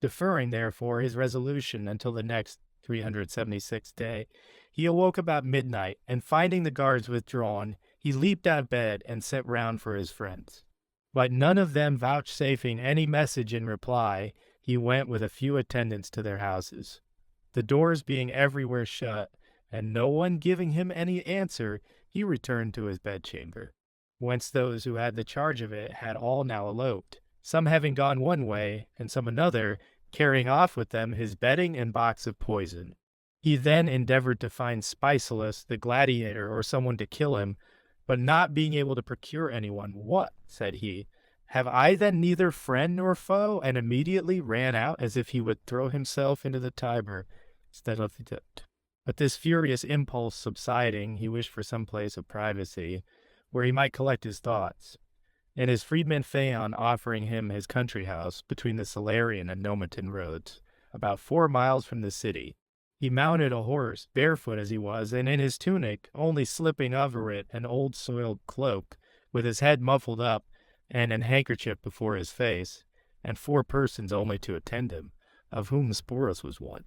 Deferring, therefore, his resolution until the next 376th day, he awoke about midnight, and finding the guards withdrawn, he leaped out of bed and sent round for his friends. But none of them vouchsafing any message in reply, he went with a few attendants to their houses. The doors being everywhere shut, and no one giving him any answer, he returned to his bedchamber, whence those who had the charge of it had all now eloped, some having gone one way, and some another, carrying off with them his bedding and box of poison. He then endeavored to find Spicelus, the gladiator, or someone to kill him, but not being able to procure anyone. "What," said he, "have I then neither friend nor foe?" And immediately ran out as if he would throw himself into the Tiber instead of the. But this furious impulse subsiding, he wished for some place of privacy, where he might collect his thoughts. And his freedman Phaon offering him his country house between the Salarian and Nomentan roads, about 4 miles from the city, he mounted a horse, barefoot as he was, and in his tunic, only slipping over it an old soiled cloak, with his head muffled up, and an handkerchief before his face, and 4 persons only to attend him, of whom Sporus was one.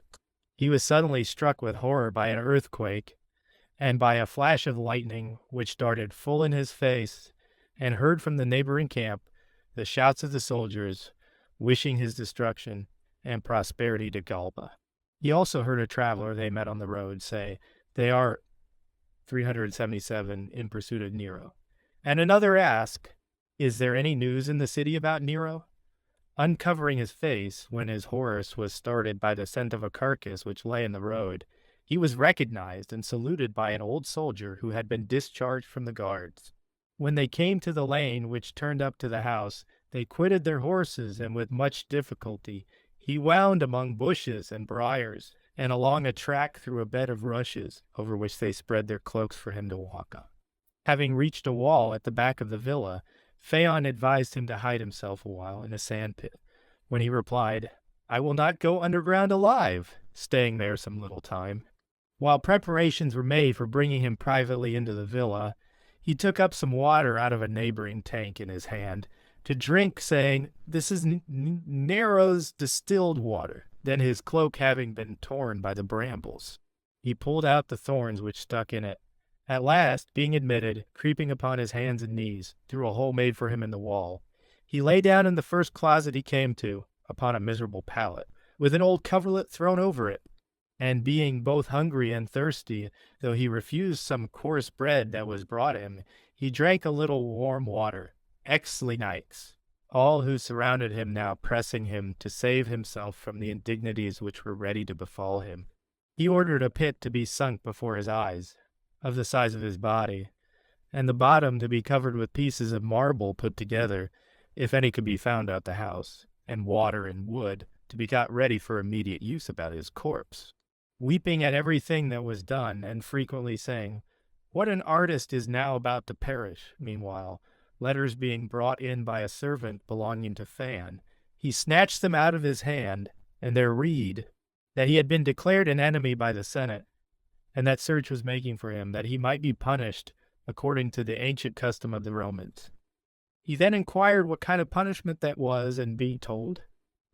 He was suddenly struck with horror by an earthquake, and by a flash of lightning which darted full in his face, and heard from the neighboring camp the shouts of the soldiers, wishing his destruction and prosperity to Galba. He also heard a traveler they met on the road say, "They are 377 in pursuit of Nero." And another asked, "Is there any news in the city about Nero?" Uncovering his face, when his horse was started by the scent of a carcass which lay in the road, he was recognized and saluted by an old soldier who had been discharged from the guards. When they came to the lane which turned up to the house, they quitted their horses, and with much difficulty he wound among bushes and briars, and along a track through a bed of rushes, over which they spread their cloaks for him to walk on. Having reached a wall at the back of the villa, Phaon advised him to hide himself a while in a sandpit, when he replied, "I will not go underground alive," staying there some little time. While preparations were made for bringing him privately into the villa, he took up some water out of a neighboring tank in his hand, to drink, saying, "This is Nero's distilled water." Then his cloak having been torn by the brambles, he pulled out the thorns which stuck in it. At last, being admitted, creeping upon his hands and knees, through a hole made for him in the wall, he lay down in the first closet he came to, upon a miserable pallet, with an old coverlet thrown over it. And being both hungry and thirsty, though he refused some coarse bread that was brought him, he drank a little warm water. Ex-Leonites, all who surrounded him now pressing him to save himself from the indignities which were ready to befall him. He ordered a pit to be sunk before his eyes, of the size of his body, and the bottom to be covered with pieces of marble put together, if any could be found at the house, and water and wood to be got ready for immediate use about his corpse. Weeping at everything that was done, and frequently saying, "What an artist is now about to perish!" Meanwhile, letters being brought in by a servant belonging to Phaon, he snatched them out of his hand, and there read that he had been declared an enemy by the Senate, and that search was making for him, that he might be punished according to the ancient custom of the Romans. He then inquired what kind of punishment that was, and being told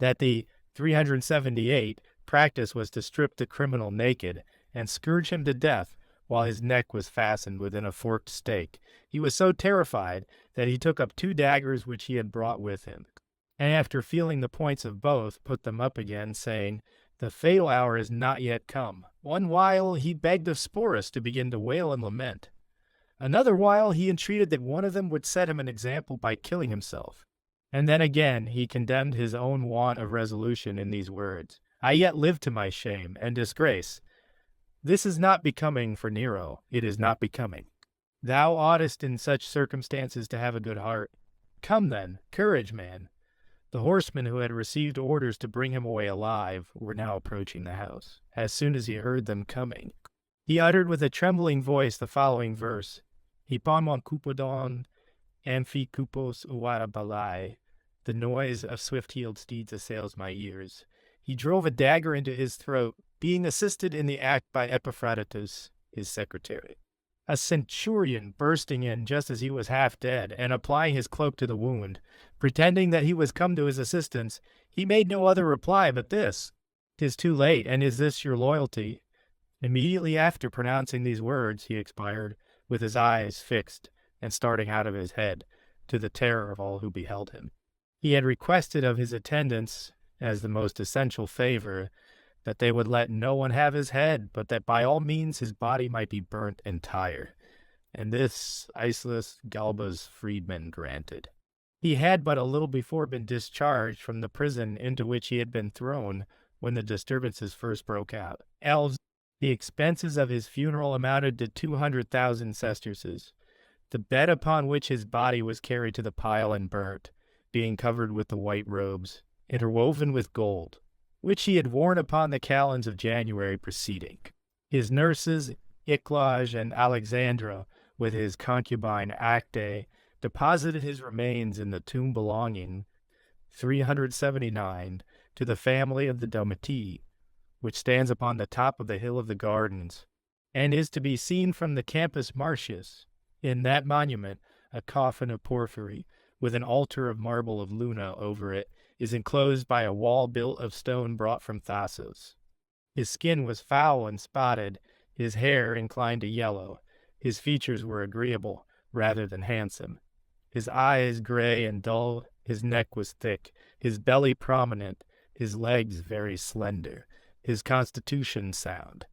that the 378 practice was to strip the criminal naked and scourge him to death while his neck was fastened within a forked stake, he was so terrified that he took up 2 daggers which he had brought with him, and after feeling the points of both, put them up again, saying, "The fatal hour is not yet come." One while he begged of Sporus to begin to wail and lament. Another while he entreated that one of them would set him an example by killing himself. And then again he condemned his own want of resolution in these words, "I yet live to my shame and disgrace. This is not becoming for Nero. It is not becoming. Thou oughtest in such circumstances to have a good heart. Come then, courage, man." The horsemen who had received orders to bring him away alive were now approaching the house. As soon as he heard them coming, he uttered with a trembling voice the following verse: "Hippon kupodon amphikupos uarabalai." The noise of swift-heeled steeds assails my ears. He drove a dagger into his throat, being assisted in the act by Epaphroditus, his secretary. A centurion bursting in just as he was half dead, and applying his cloak to the wound, pretending that he was come to his assistance, he made no other reply but this: "'Tis too late, and is this your loyalty?" Immediately after pronouncing these words, he expired, with his eyes fixed and starting out of his head, to the terror of all who beheld him. He had requested of his attendants, as the most essential favor, that they would let no one have his head, but that by all means his body might be burnt entire. And this Iceless Galba's freedman granted. He had but a little before been discharged from the prison into which he had been thrown when the disturbances first broke out. Elves, the expenses of his funeral amounted to 200,000 sesterces. The bed upon which his body was carried to the pile and burnt, being covered with the white robes, interwoven with gold, which he had worn upon the calends of January preceding. His nurses, Iclage and Alexandra, with his concubine Acte, deposited his remains in the tomb belonging, 379, to the family of the Domitii, which stands upon the top of the hill of the gardens, and is to be seen from the Campus Martius. In that monument, a coffin of porphyry, with an altar of marble of Luna over it, is enclosed by a wall built of stone brought from Thasos. His skin was foul and spotted, his hair inclined to yellow, his features were agreeable rather than handsome, his eyes gray and dull, his neck was thick, his belly prominent, his legs very slender, his constitution sound.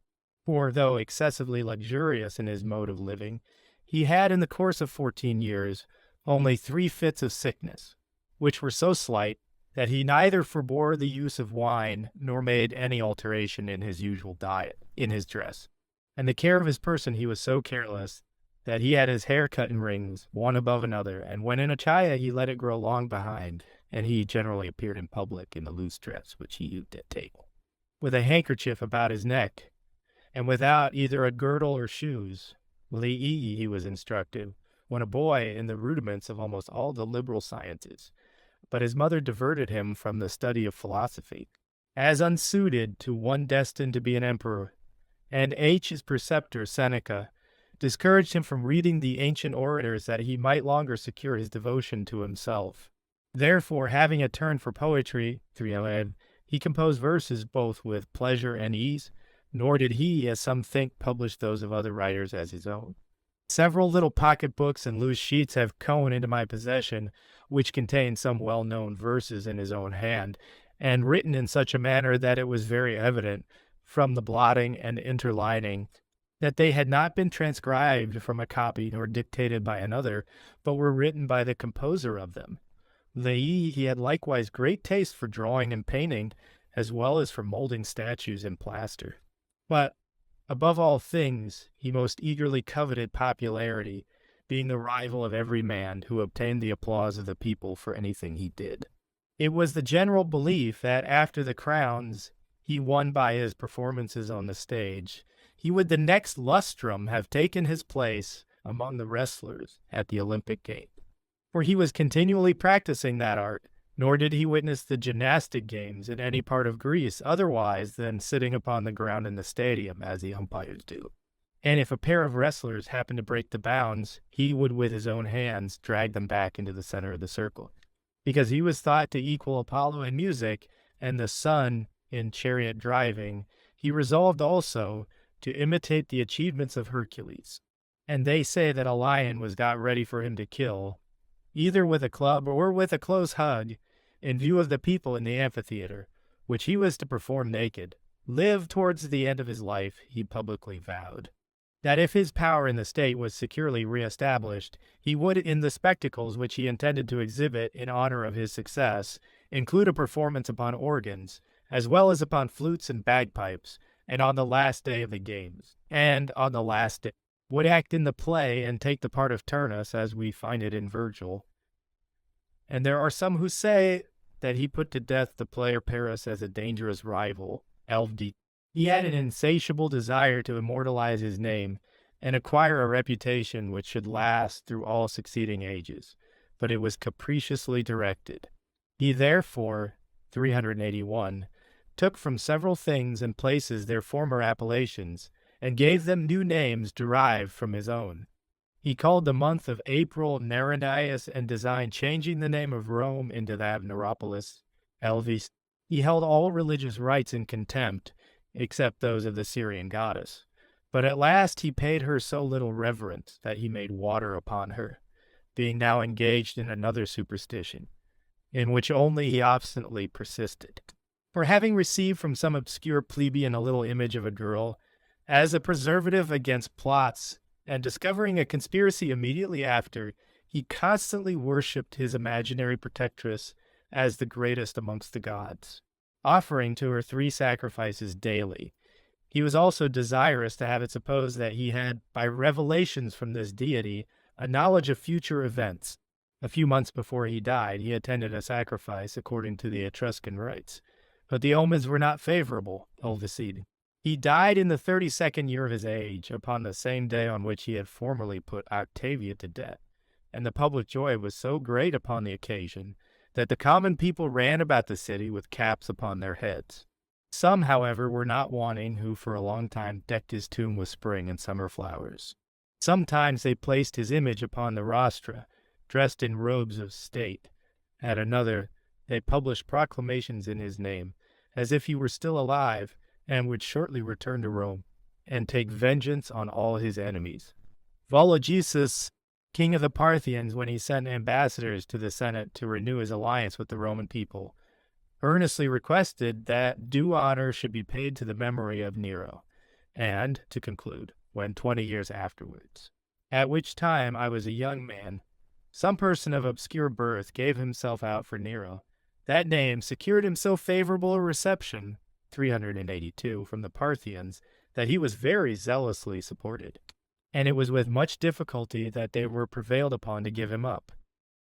For though excessively luxurious in his mode of living, he had in the course of 14 years only 3 fits of sickness, which were so slight that he neither forbore the use of wine nor made any alteration in his usual diet, in his dress. And the care of his person he was so careless that he had his hair cut in rings, one above another, and when in a chaya he let it grow long behind, and he generally appeared in public in the loose dress which he used at table, with a handkerchief about his neck, and without either a girdle or shoes. Lii, he was instructed, when a boy, in the rudiments of almost all the liberal sciences, but his mother diverted him from the study of philosophy, as unsuited to one destined to be an emperor, and his preceptor, Seneca, discouraged him from reading the ancient orators that he might longer secure his devotion to himself. Therefore, having a turn for poetry, he composed verses both with pleasure and ease, nor did he, as some think, publish those of other writers as his own. Several little pocket-books and loose sheets have come into my possession, which contain some well-known verses in his own hand, and written in such a manner that it was very evident, from the blotting and interlining, that they had not been transcribed from a copy nor dictated by another, but were written by the composer of them. He had likewise great taste for drawing and painting, as well as for molding statues in plaster. But, above all things, he most eagerly coveted popularity, being the rival of every man who obtained the applause of the people for anything he did. It was the general belief that after the crowns he won by his performances on the stage, he would the next lustrum have taken his place among the wrestlers at the Olympic Games. For he was continually practicing that art, nor did he witness the gymnastic games in any part of Greece otherwise than sitting upon the ground in the stadium as the umpires do. And if a pair of wrestlers happened to break the bounds, he would with his own hands drag them back into the center of the circle. Because he was thought to equal Apollo in music and the sun in chariot driving, he resolved also to imitate the achievements of Hercules. And they say that a lion was got ready for him to kill, either with a club or with a close hug, in view of the people in the amphitheater, which he was to perform naked. Live towards the end of his life, he publicly vowed, that if his power in the state was securely re-established, he would, in the spectacles which he intended to exhibit in honor of his success, include a performance upon organs, as well as upon flutes and bagpipes, and on the last day of the games, and on the last day, would act in the play and take the part of Turnus, as we find it in Virgil. And there are some who say that he put to death the player Paris as a dangerous rival, Elvdi. He had an insatiable desire to immortalize his name and acquire a reputation which should last through all succeeding ages, but it was capriciously directed. He therefore, 381, took from several things and places their former appellations, and gave them new names derived from his own. He called the month of April Neronius and designed changing the name of Rome into that of Neropolis, Elvis. He held all religious rites in contempt, except those of the Syrian goddess. But at last he paid her so little reverence that he made water upon her, being now engaged in another superstition, in which only he obstinately persisted. For having received from some obscure plebeian a little image of a girl, as a preservative against plots, and discovering a conspiracy immediately after, he constantly worshipped his imaginary protectress as the greatest amongst the gods, offering to her 3 sacrifices daily. He was also desirous to have it supposed that he had, by revelations from this deity, a knowledge of future events. A few months before he died, he attended a sacrifice according to the Etruscan rites, but the omens were not favorable, Elviside. He died in the 32nd year of his age, upon the same day on which he had formerly put Octavia to death, and the public joy was so great upon the occasion that the common people ran about the city with caps upon their heads. Some, however, were not wanting who for a long time decked his tomb with spring and summer flowers. Sometimes they placed his image upon the rostra, dressed in robes of state. At another, they published proclamations in his name, as if he were still alive, and would shortly return to Rome, and take vengeance on all his enemies. Vologesus, king of the Parthians, when he sent ambassadors to the Senate to renew his alliance with the Roman people, earnestly requested that due honor should be paid to the memory of Nero, and, to conclude, when 20 years afterwards, at which time I was a young man, some person of obscure birth gave himself out for Nero. That name secured him so favorable a reception, 382, from the Parthians, that he was very zealously supported, and it was with much difficulty that they were prevailed upon to give him up.